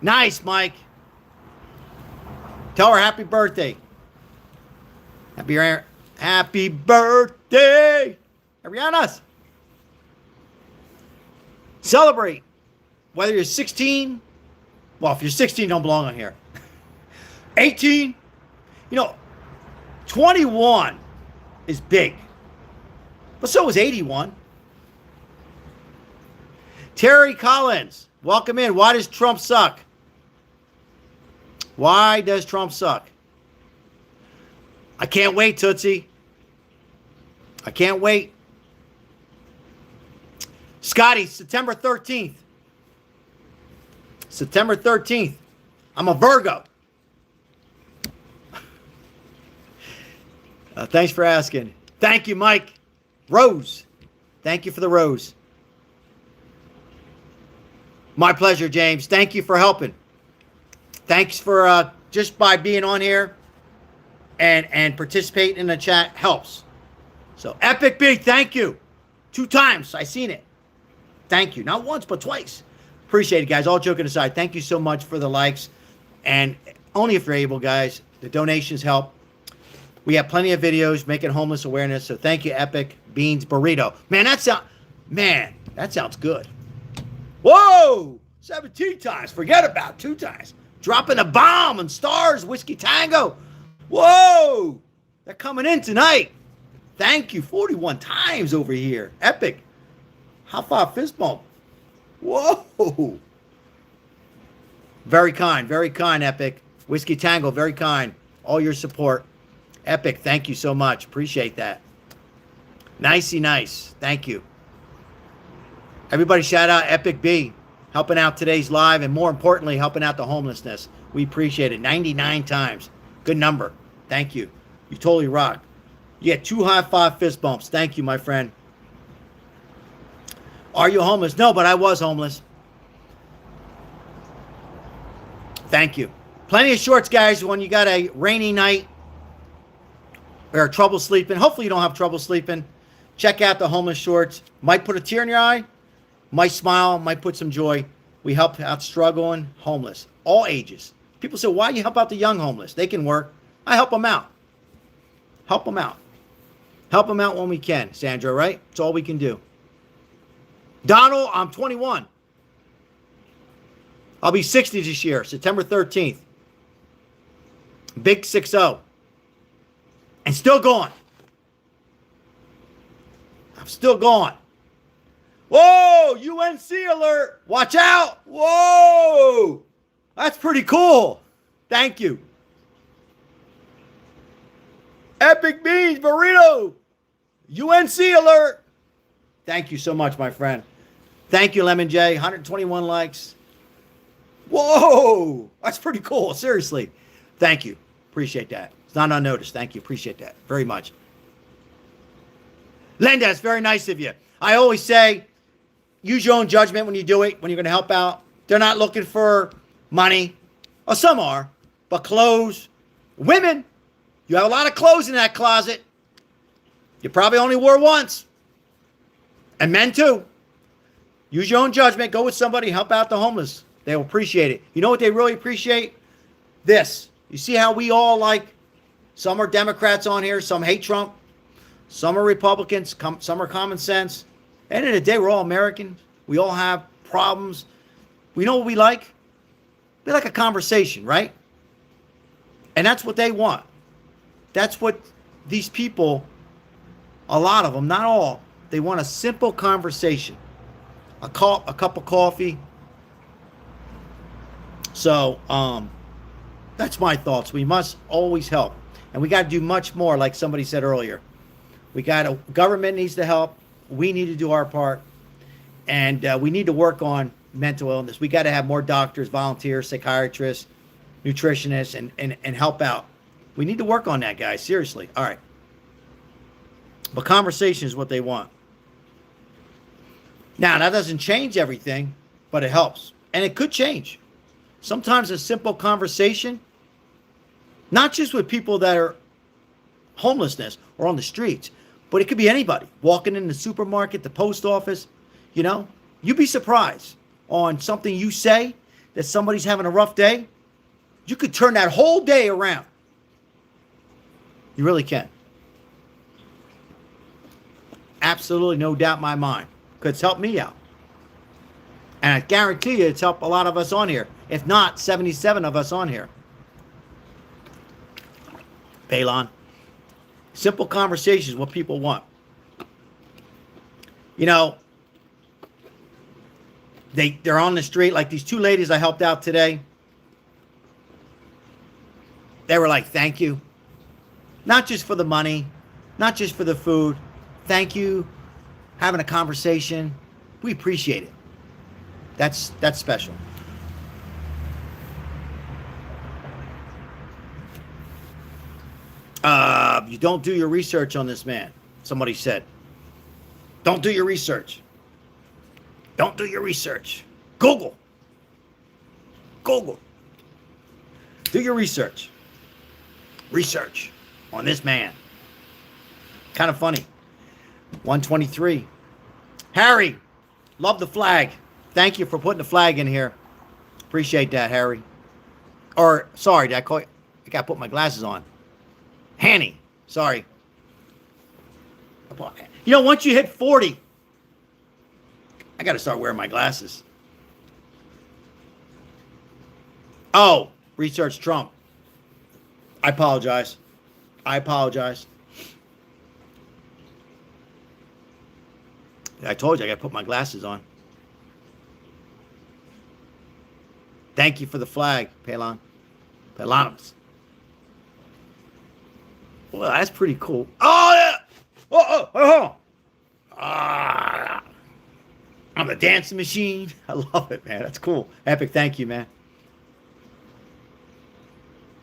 Nice, Mike. Tell her happy birthday. Happy birthday. Ariana's. Celebrate. Whether you're 16, well, if you're 16, don't belong on here. 18, 21 is big. But so is 81. Terry Collins, welcome in. Why does Trump suck? Why does Trump suck? I can't wait, Tootsie. I can't wait. Scotty, September 13th. September 13th. I'm a Virgo. Thanks for asking. Thank you, Mike. Rose. Thank you for the rose. My pleasure, James. Thank you for helping. Thanks for just by being on here and participating in the chat helps. So, Epic B, thank you. 2 times. I seen it. Thank you. Not once, but twice. Appreciate it, guys. All joking aside, thank you so much for the likes. And only if you're able, guys. The donations help. We have plenty of videos making homeless awareness. So thank you, Epic Beans Burrito. Man, that sounds good. Whoa! 17 times. Forget about 2 times. Dropping a bomb on Stars Whiskey Tango. Whoa! They're coming in tonight. Thank you. 41 times over here. Epic. How far fist bump? Whoa. Very kind, Epic. Whiskey Tango, very kind. All your support. Epic, thank you so much. Appreciate that. Nicey nice. Thank you. Everybody shout out Epic B, helping out today's live, and more importantly, helping out the homelessness. We appreciate it. 99 times. Good number. Thank you. You totally rock. You get 2 high five fist bumps. Thank you, my friend. Are you homeless? No, but I was homeless. Thank you. Plenty of shorts, guys, when you got a rainy night or trouble sleeping. Hopefully you don't have trouble sleeping. Check out the homeless shorts. Might put a tear in your eye. Might smile. Might put some joy. We help out struggling homeless. All ages. People say, why you help out the young homeless? They can work. I help them out. Help them out. Help them out when we can, Sandra, right? It's all we can do. Donald, I'm 21. I'll be 60 this year, September 13th. Big 6-0. And still going. I'm still going. Whoa, UNC alert. Watch out. Whoa. That's pretty cool. Thank you. Epic Beans Burrito. UNC alert. Thank you so much, my friend. Thank you, Lemon J. 121 likes. Whoa. That's pretty cool. Seriously. Thank you. Appreciate that. It's not unnoticed. Thank you. Appreciate that very much. Linda, it's very nice of you. I always say, use your own judgment when you do it, when you're going to help out. They're not looking for money. Or some are. But clothes. Women, you have a lot of clothes in that closet. You probably only wore once. And men too. Use your own judgment. Go with somebody. Help out the homeless. They will appreciate it. You know what they really appreciate? This. You see how we all like, some are Democrats on here, some hate Trump, some are Republicans, some are common sense. End of the day, we're all American. We all have problems. We know what we like. We like a conversation, right? And that's what they want. That's what these people, a lot of them, not all, they want a simple conversation. A cup of coffee. So, that's my thoughts. We must always help. And we got to do much more, like somebody said earlier. Government needs to help. We need to do our part. And we need to work on mental illness. We got to have more doctors, volunteers, psychiatrists, nutritionists, and help out. We need to work on that, guys. Seriously. All right. But conversation is what they want. Now, that doesn't change everything, but it helps. And it could change. Sometimes a simple conversation, not just with people that are homelessness or on the streets, but it could be anybody walking in the supermarket, the post office. You know, you'd be surprised on something you say that somebody's having a rough day. You could turn that whole day around. You really can. Absolutely no doubt in my mind. Because it's helped me out. And I guarantee you it's helped a lot of us on here. If not, 77 of us on here. Balon. Simple conversations, what people want. You know, they're on the street, like these two ladies I helped out today. They were like, thank you. Not just for the money, not just for the food. Thank you. Having a conversation. We appreciate it. That's special. You don't do your research on this man, somebody said. Don't do your research. Don't do your research. Google. Do your research. Research on this man. Kind of funny. 123. Harry, love the flag. Thank you for putting the flag in here. Appreciate that, Harry. Or, sorry, did I call you? I got to put my glasses on. Hanny, sorry. You know, once you hit 40, I got to start wearing my glasses. Oh, research Trump. I apologize. I told you I got to put my glasses on. Thank you for the flag, Pelon. Pelonus. Well, that's pretty cool. Oh, yeah. Oh. Ah, I'm a dancing machine. I love it, man. That's cool. Epic, thank you, man.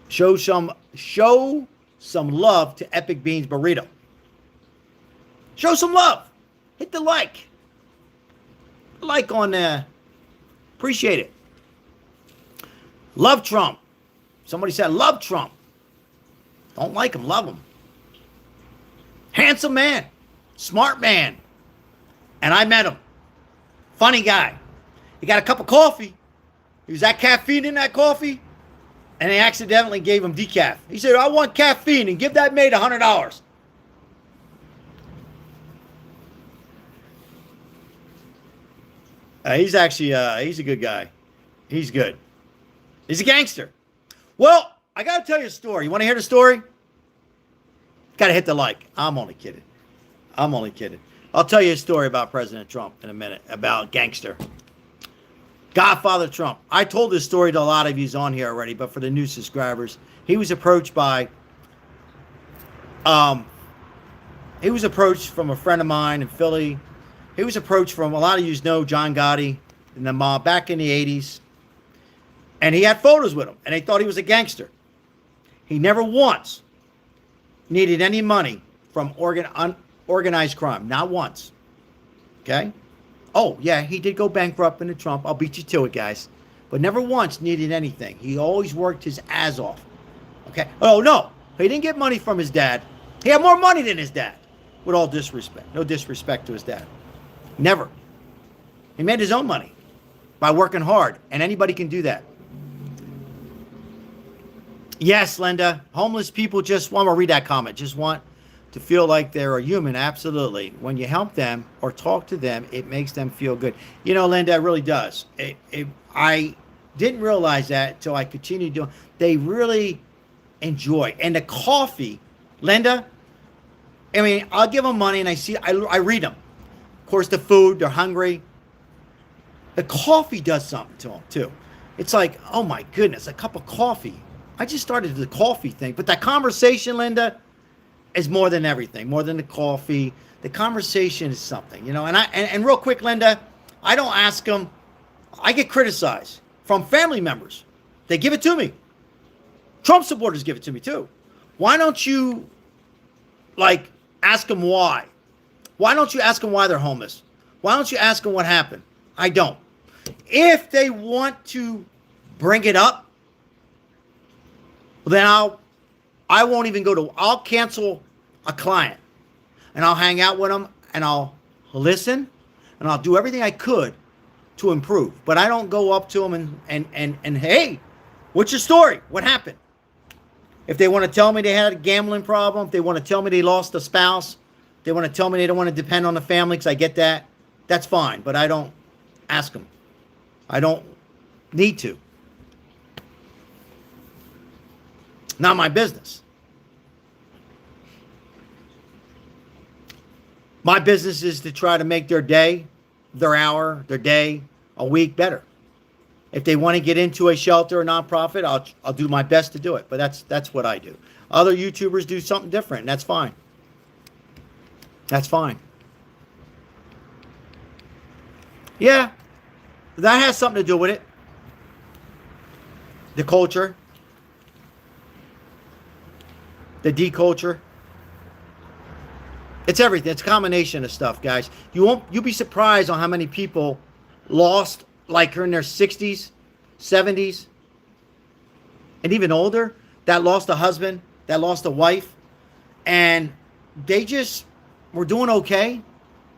Show some love to Epic Beans Burrito. Show some love. Hit the like. Like on there. Appreciate it. Love Trump. Somebody said love Trump. Don't like him, love him. Handsome man. Smart man. And I met him. Funny guy. He got a cup of coffee. He was that caffeine in that coffee. And they accidentally gave him decaf. He said, I want caffeine, and give that maid $100. He's actually, he's a good guy. He's good. He's a gangster. Well, I got to tell you a story. You want to hear the story? Got to hit the like. I'm only kidding. I'll tell you a story about President Trump in a minute, about gangster. Godfather Trump. I told this story to a lot of you on here already, but for the new subscribers, he was approached from a friend of mine in Philly. He was approached from, a lot of you know John Gotti and the mob back in the 80s. And he had photos with him, and they thought he was a gangster. He never once needed any money from organized crime. Not once. Okay? Oh, yeah, he did go bankrupt into Trump. I'll beat you to it, guys. But never once needed anything. He always worked his ass off. Okay? Oh, no. He didn't get money from his dad. He had more money than his dad. With all disrespect. No disrespect to his dad. Never. He made his own money by working hard. And anybody can do that. Yes, Linda. Homeless people just want to read that comment. Just want to feel like they're a human. Absolutely. When you help them or talk to them, it makes them feel good. You know, Linda, it really does. I didn't realize that until I continued doing. They really enjoy. And the coffee, Linda, I mean, I'll give them money and I read them. Of course, the food, they're hungry. The coffee does something to them, too. It's like, oh my goodness, a cup of coffee. I just started the coffee thing. But that conversation, Linda, is more than everything. More than the coffee. The conversation is something, you know. And real quick, Linda, I don't ask them. I get criticized from family members. They give it to me. Trump supporters give it to me, too. Why don't you, ask them why? Why don't you ask them why they're homeless? Why don't you ask them what happened? I don't. If they want to bring it up, then I won't even I'll cancel a client and I'll hang out with them and I'll listen and I'll do everything I could to improve. But I don't go up to them and hey, what's your story? What happened? If they want to tell me they had a gambling problem, if they want to tell me they lost a spouse, they want to tell me they don't want to depend on the family because I get that, that's fine. But I don't ask them. I don't need to. Not my business. My business is to try to make their day, their hour, their day, a week better. If they want to get into a shelter or nonprofit, I'll do my best to do it. But that's what I do. Other YouTubers do something different, and that's fine. That's fine. Yeah, that has something to do with it. The culture. The deculture. It's everything. It's a combination of stuff, guys. You'll be surprised on how many people lost, like in their 60s, 70s, and even older, that lost a husband, that lost a wife, and they just were doing okay,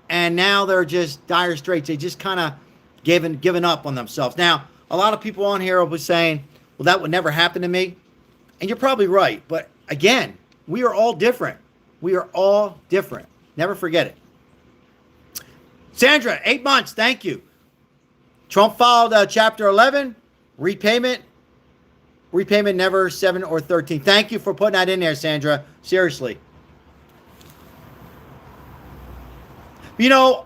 and now they're just dire straits. They just kind of given up on themselves. Now, a lot of people on here will be saying, well, that would never happen to me, and you're probably right, but again, we are all different. We are all different. Never forget it. Sandra, 8 months. Thank you. Trump filed Chapter 11. Repayment never 7 or 13. Thank you for putting that in there, Sandra. Seriously. You know,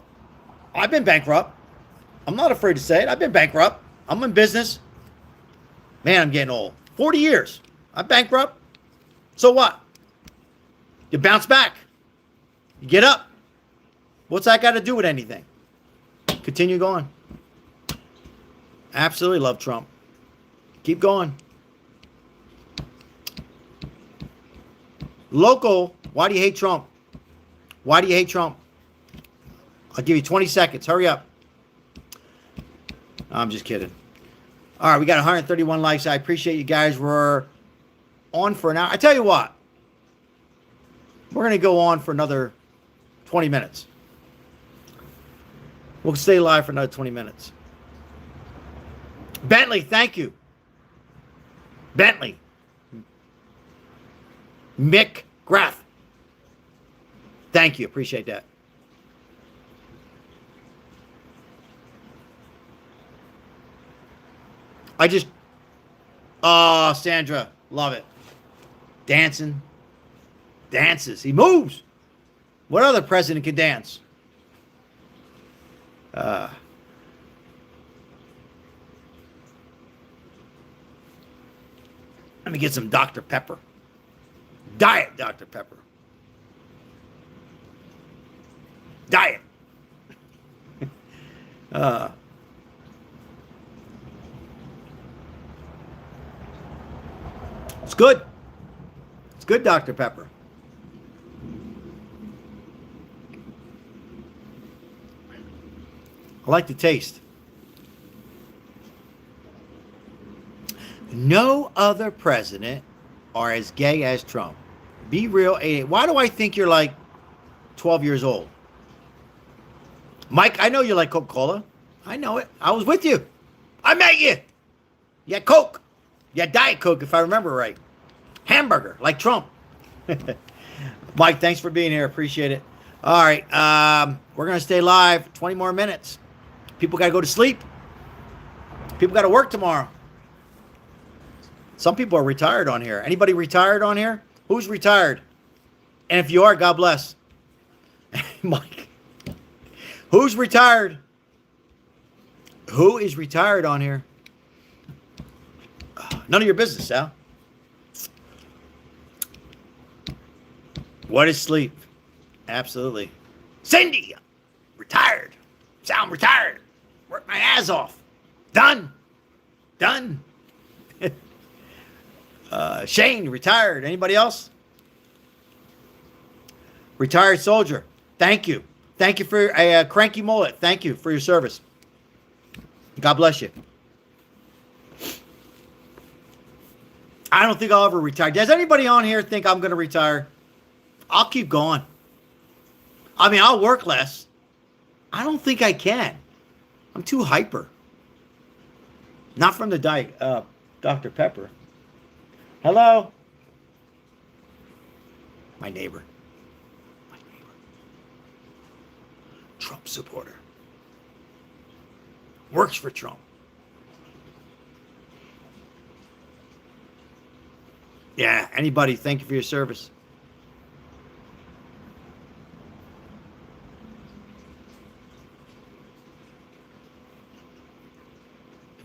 I've been bankrupt. I'm not afraid to say it. I've been bankrupt. I'm in business. Man, I'm getting old. 40 years. I'm bankrupt. So what? You bounce back. You get up. What's that got to do with anything? Continue going. Absolutely love Trump. Keep going. Local, why do you hate Trump? Why do you hate Trump? I'll give you 20 seconds. Hurry up. I'm just kidding. All right, we got 131 likes. I appreciate you guys. We're on for an hour. I tell you what. We're going to go on for another 20 minutes. We'll stay live for another 20 minutes. Bentley, thank you. Bentley. Mick Graff. Thank you. Appreciate that. Sandra, love it. Dancing. Dances. He moves. What other president can dance? Let me get some Dr. Pepper. Diet Dr. Pepper. Diet. It's good. It's good, Dr. Pepper. I like the taste. No other president are as gay as Trump. Be real. Why do I think you're like 12 years old? Mike, I know you like Coca-Cola. I know it. I was with you. I met you. You had Coke. You had Diet Coke, if I remember right. Hamburger, like Trump. Mike, thanks for being here. Appreciate it. All right. We're going to stay live 20 more minutes. People got to go to sleep. People got to work tomorrow. Some people are retired on here. Anybody retired on here? Who's retired? And if you are, God bless. Mike. Who's retired? Who is retired on here? None of your business, Sal. What is sleep? Absolutely. Cindy, retired. Sal, I'm retired. Work my ass off. Done. Shane, retired. Anybody else? Retired soldier. Thank you. Thank you for a cranky mullet. Thank you for your service. God bless you. I don't think I'll ever retire. Does anybody on here think I'm going to retire? I'll keep going. I mean, I'll work less. I don't think I can. I'm too hyper. Not from the diet, Dr. Pepper. Hello? My neighbor. Trump supporter. Works for Trump. Yeah, anybody, thank you for your service.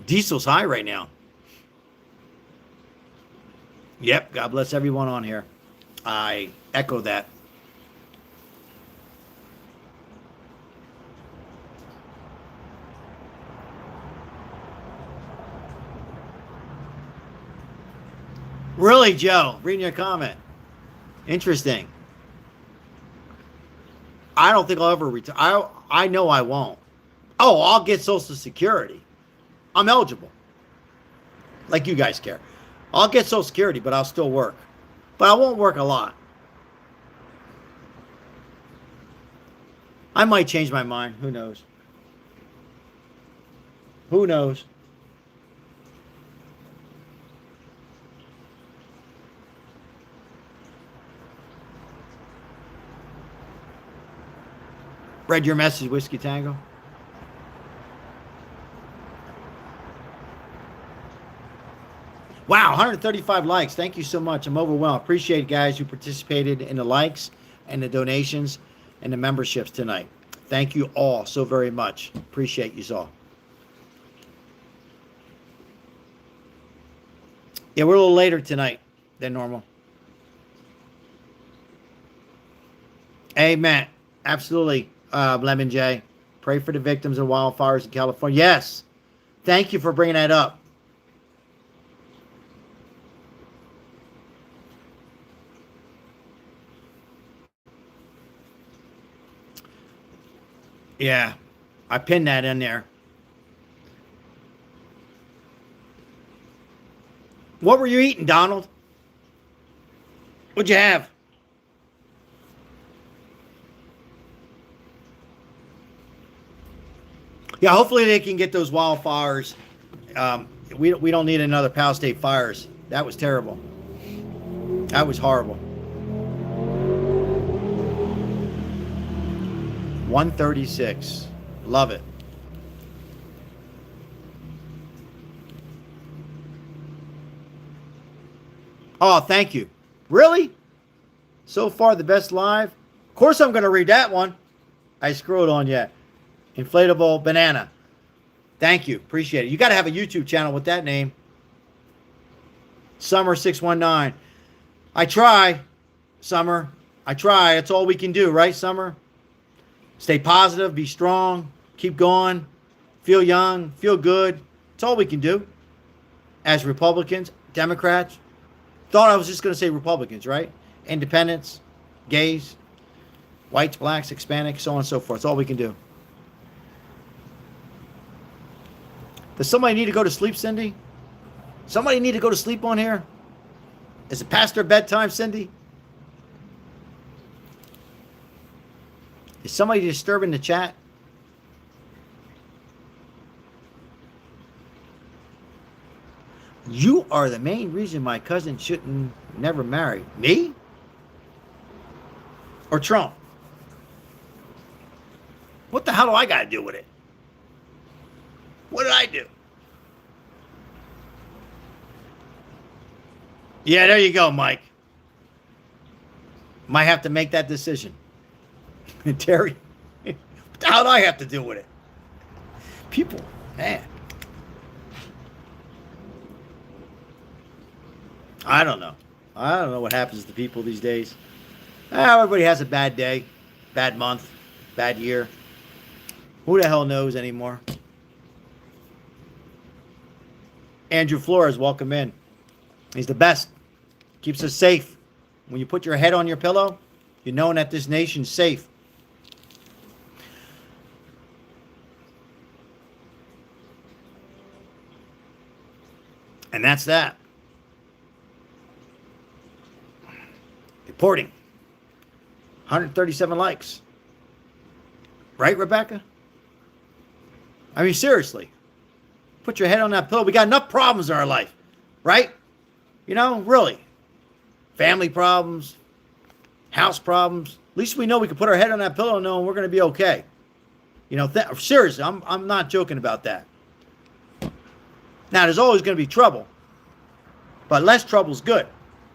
Diesel's high right now. Yep, God bless everyone on here. I echo that. Really, Joe? Reading your comment. Interesting. I don't think I'll ever retire. I know I won't. Oh, I'll get Social Security. I'm eligible. Like you guys care. I'll get Social Security, but I'll still work. But I won't work a lot. I might change my mind. Who knows? Who knows? Read your message, Whiskey Tango. Wow, 135 likes. Thank you so much. I'm overwhelmed. Appreciate guys who participated in the likes and the donations and the memberships tonight. Thank you all so very much. Appreciate you all. Yeah, we're a little later tonight than normal. Amen. Absolutely, Lemon J. Pray for the victims of wildfires in California. Yes. Thank you for bringing that up. Yeah, I pinned that in there. What were you eating, Donald? What'd you have? Yeah, hopefully they can get those wildfires. We don't need another Pal State fires. That was terrible. That was horrible. 136. Love it. Oh, thank you. Really? So far, the best live? Of course, I'm going to read that one. I scrolled on yet. Inflatable banana. Thank you. Appreciate it. You got to have a YouTube channel with that name. Summer619. I try, Summer. I try. It's all we can do, right, Summer? Stay positive. Be strong. Keep going. Feel young. Feel good. It's all we can do. As Republicans, Democrats. Thought I was just going to say Republicans, right? Independents, gays, whites, blacks, Hispanics, so on and so forth. It's all we can do. Does somebody need to go to sleep, Cindy? Somebody need to go to sleep on here? Is it past their bedtime, Cindy? Is somebody disturbing the chat? You are the main reason my cousin shouldn't never marry. Me? Or Trump? What the hell do I got to do with it? What did I do? Yeah, there you go, Mike. Might have to make that decision. Terry, what the hell do I have to do with it? People, man. I don't know. I don't know what happens to people these days. Everybody has a bad day, bad month, bad year. Who the hell knows anymore? Andrew Flores, welcome in. He's the best. Keeps us safe. When you put your head on your pillow, you're knowing that this nation's safe. And that's that. Reporting. 137 likes. Right, Rebecca? I mean, seriously. Put your head on that pillow. We got enough problems in our life, right? You know, really. Family problems, house problems. At least we know we can put our head on that pillow and know we're going to be okay. You know, seriously, I'm not joking about that. Now, there's always going to be trouble, but less trouble is good.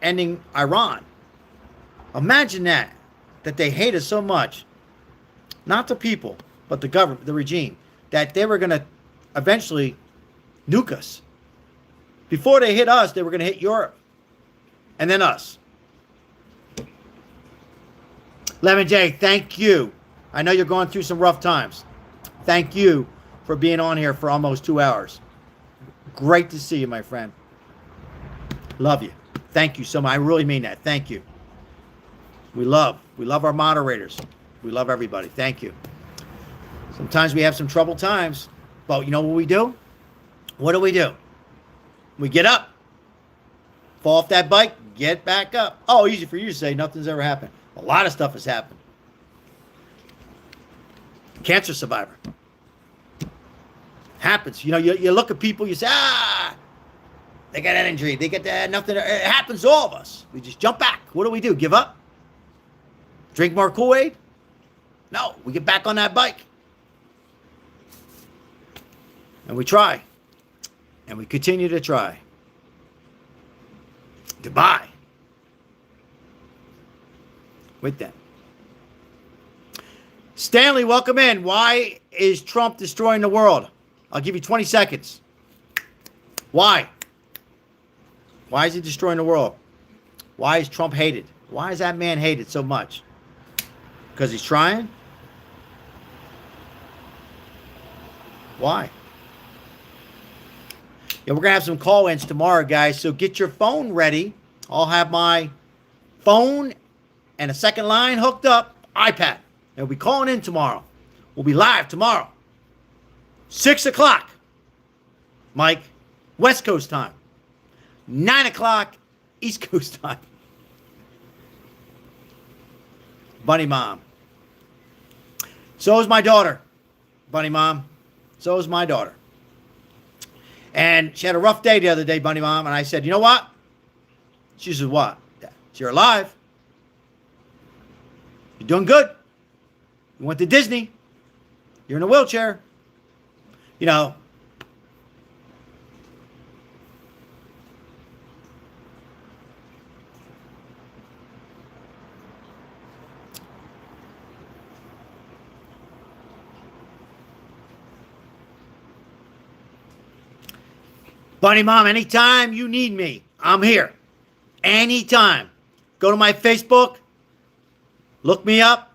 Ending Iran. Imagine that they hate us so much, not the people, but the government, the regime, that they were going to eventually nuke us. Before they hit us, they were going to hit Europe, and then us. Lemon J, thank you. I know you're going through some rough times. Thank you for being on here for almost 2 hours. Great to see you, my friend. Love you. Thank you so much. I really mean that. Thank you. We love our moderators. We love everybody. Thank you. Sometimes we have some troubled times, but you know what we do? What do? We get up, fall off that bike, get back up. Oh, easy for you to say, nothing's ever happened. A lot of stuff has happened. Cancer survivor. Happens. You know, you look at people, you say, they got that injury, they get that, nothing. It happens to all of us. We just jump back. What do? Give up? Drink more Kool-Aid? No, we get back on that bike. And we try. And we continue to try. Goodbye. With that. Stanley, welcome in. Why is Trump destroying the world? I'll give you 20 seconds. Why? Why is he destroying the world? Why is Trump hated? Why is that man hated so much? Because he's trying? Why? Yeah, we're going to have some call-ins tomorrow, guys, so get your phone ready. I'll have my phone and a second line hooked up, iPad. And we'll be calling in tomorrow. We'll be live tomorrow. 6 o'clock, Mike, West Coast time. 9 o'clock, East Coast time. Bunny Mom. So is my daughter, Bunny Mom. So is my daughter. And she had a rough day the other day, Bunny Mom, and I said, you know what? She said, what? You're alive. You're doing good. You went to Disney. You're in a wheelchair. You know. Bunny Mom, anytime you need me, I'm here. Anytime. Go to my Facebook. Look me up.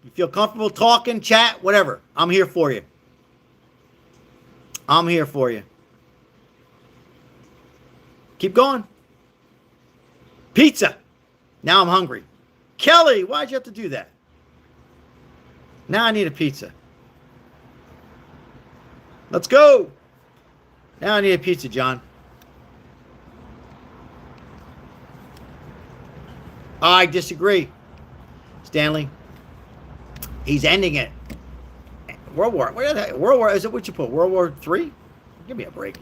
You feel comfortable talking, chat, whatever. I'm here for you. I'm here for you. Keep going. Pizza. Now I'm hungry. Kelly, why'd you have to do that? Now I need a pizza. Let's go. Now I need a pizza, John. I disagree, Stanley. He's ending it. World War. World War. Is it what you put? World War III? Give me a break.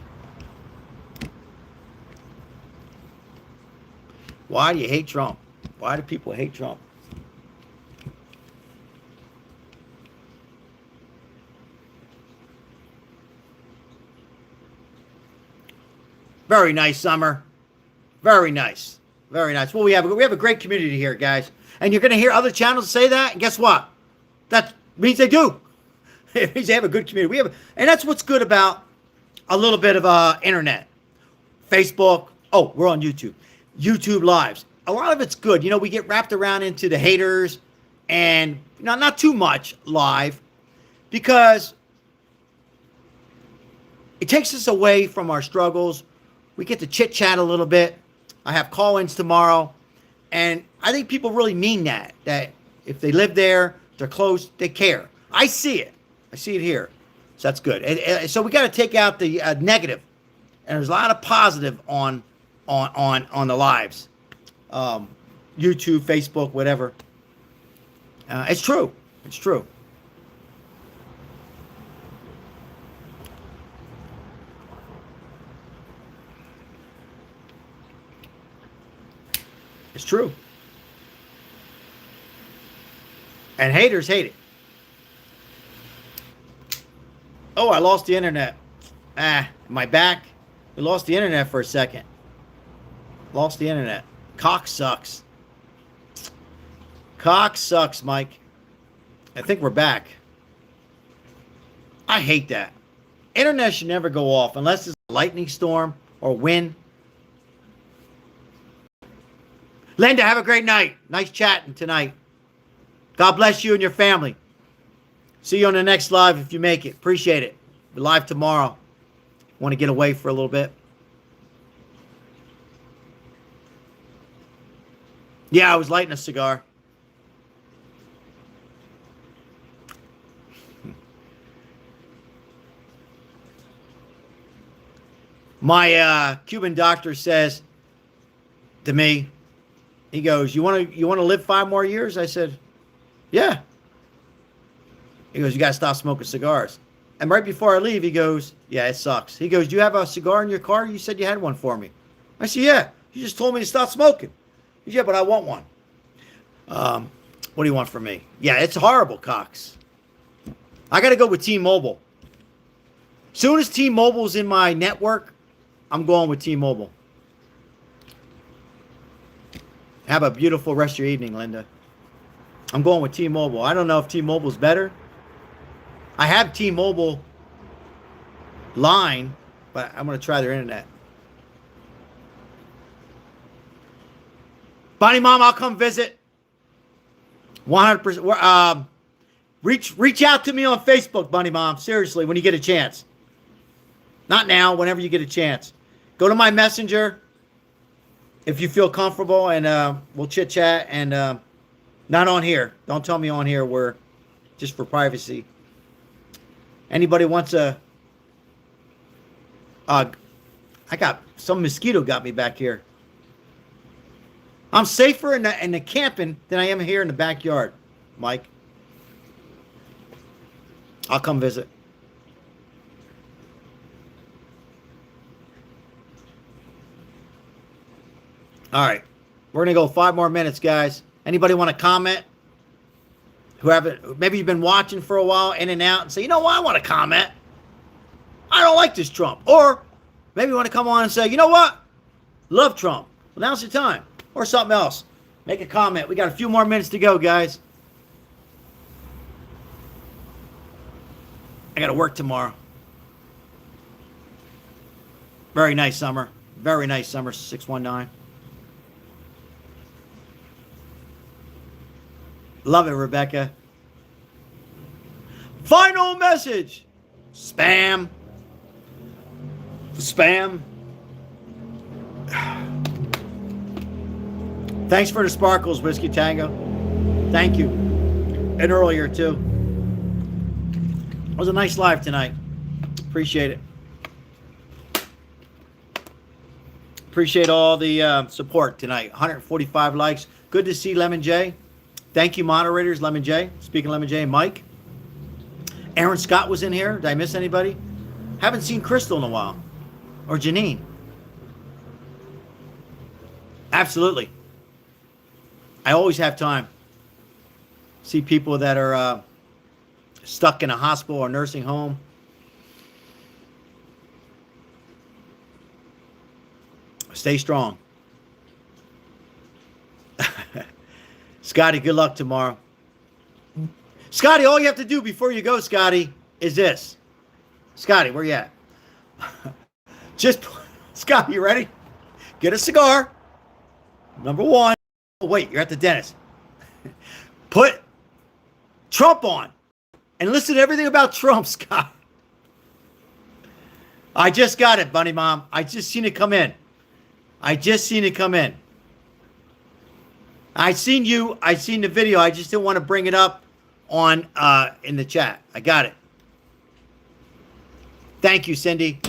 Why do you hate Trump? Why do people hate Trump? Very nice summer. Very nice. Very nice. Well, we have a great community here, guys. And you're going to hear other channels say that. And guess what? That means they do. It means they have a good community. And that's what's good about a little bit of internet. Facebook. Oh, we're on YouTube. YouTube Lives. A lot of it's good. You know, we get wrapped around into the haters and not too much live because it takes us away from our struggles. We get to chit-chat a little bit. I have call-ins tomorrow. And I think people really mean that if they live there, they're close, they care. I see it. I see it here. So that's good. And so we got to take out the negative. And there's a lot of positive on the lives. YouTube, Facebook, whatever. It's true. It's true. It's true. And haters hate it. Oh, I lost the internet. My back. We lost the internet for a second. Lost the internet. Cock sucks. Cock sucks, Mike. I think we're back. I hate that. Internet should never go off unless it's a lightning storm or wind. Linda, have a great night. Nice chatting tonight. God bless you and your family. See you on the next live if you make it. Appreciate it. We're live tomorrow. Want to get away for a little bit? Yeah, I was lighting a cigar. My Cuban doctor says to me, he goes, you want to live 5 more years? I said, yeah. He goes, you got to stop smoking cigars. And right before I leave, he goes, yeah, it sucks. He goes, do you have a cigar in your car? You said you had one for me. I said, yeah. You just told me to stop smoking. He said, yeah, but I want one. What do you want from me? Yeah, it's horrible, Cox. I got to go with T-Mobile. Soon as T-Mobile's in my network, I'm going with T-Mobile. Have a beautiful rest of your evening, Linda. I'm going with T-Mobile. I don't know if T-Mobile's better. I have T-Mobile line, but I'm going to try their internet. Bonnie Mom, I'll come visit. 100%. Reach out to me on Facebook, Bunny Mom. Seriously, when you get a chance. Not now, whenever you get a chance. Go to my messenger if you feel comfortable, and we'll chit chat. And not on here. Don't tell me on here. We're just for privacy. Anybody wants a? I got some mosquito got me back here. I'm safer in the camping than I am here in the backyard, Mike. I'll come visit. All right. We're going to go 5 more minutes, guys. Anybody want to comment? Who haven't, maybe you've been watching for a while, in and out, and say, you know what, I want to comment. I don't like this Trump. Or maybe you want to come on and say, you know what, love Trump. Well, now's your time. Or something else. Make a comment. We got a few more minutes to go, guys. I got to work tomorrow. Very nice summer. Very nice summer, 619. Love it, Rebecca. Final message. Spam. Spam. Thanks for the sparkles, Whiskey Tango. Thank you. And earlier, too. It was a nice live tonight. Appreciate it. Appreciate all the support tonight. 145 likes. Good to see Lemon J. Thank you, moderators. Lemon J. Speaking of Lemon J, Mike. Aaron Scott was in here. Did I miss anybody? Haven't seen Crystal in a while. Or Janine. Absolutely. I always have time. See people that are stuck in a hospital or nursing home. Stay strong. Scotty, good luck tomorrow. Scotty, all you have to do before you go, Scotty, is this. Scotty, where you at? Scotty, you ready? Get a cigar. Number 1. Oh, wait, you're at the dentist. Put Trump on and listen to everything about Trump, Scott. I just got it, Bunny Mom. I just seen it come in. I seen you. I seen the video. I just didn't want to bring it up on in the chat. I got it. Thank you, Cindy.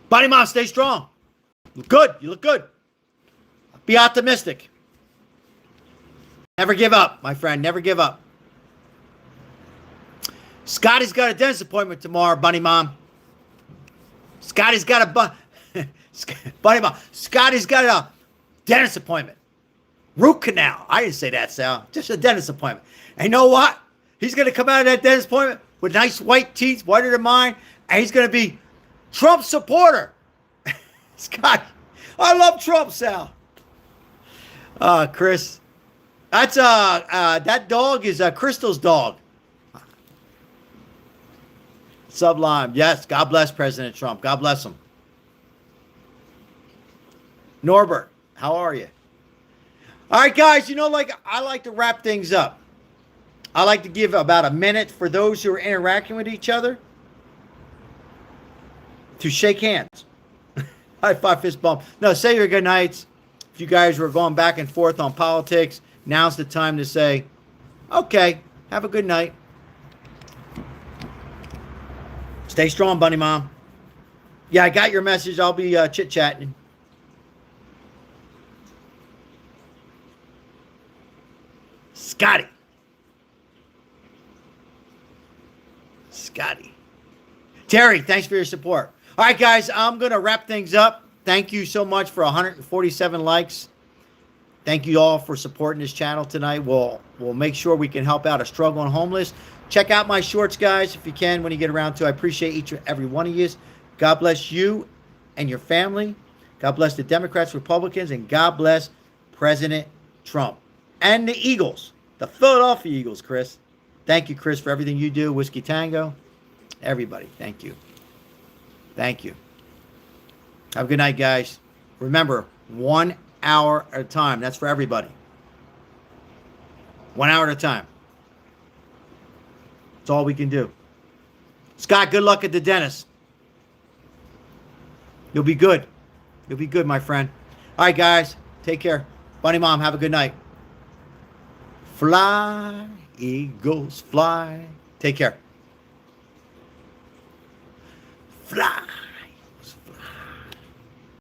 Bunny Mom, stay strong. Look good. You look good. Be optimistic. Never give up, my friend. Never give up. Scotty's got a dentist appointment tomorrow, Bunny Mom. Scotty's got a Bunny Mom. Scotty's got a dentist appointment. Root canal. I didn't say that, Sal. Just a dentist appointment. And you know what? He's going to come out of that dentist appointment with nice white teeth, whiter than mine, and he's going to be Trump supporter. Scott, I love Trump, Sal. Chris. That's that dog is Crystal's dog. Sublime. Yes, God bless President Trump. God bless him. Norbert, how are you? All right, guys, you know, like I like to wrap things up. I like to give about a minute for those who are interacting with each other to shake hands. High five, fist bump. No, say your good nights. If you guys were going back and forth on politics, now's the time to say, okay, have a good night. Stay strong, Bunny Mom. Yeah, I got your message. I'll be chit-chatting. Scotty. Terry, thanks for your support. All right, guys, I'm going to wrap things up. Thank you so much for 147 likes. Thank you all for supporting this channel tonight. We'll make sure we can help out a struggling homeless. Check out my shorts, guys, if you can, when you get around to. I appreciate each and every one of you. God bless you and your family. God bless the Democrats, Republicans, and God bless President Trump and the Eagles, the Philadelphia Eagles, Chris. Thank you, Chris, for everything you do. Whiskey Tango. Everybody, thank you. Thank you. Have a good night, guys. Remember, 1 hour at a time. That's for everybody. 1 hour at a time. That's all we can do. Scott, good luck at the dentist. You'll be good. You'll be good, my friend. All right, guys. Take care. Bunny Mom, have a good night. Fly, eagles, fly. Take care. Fly.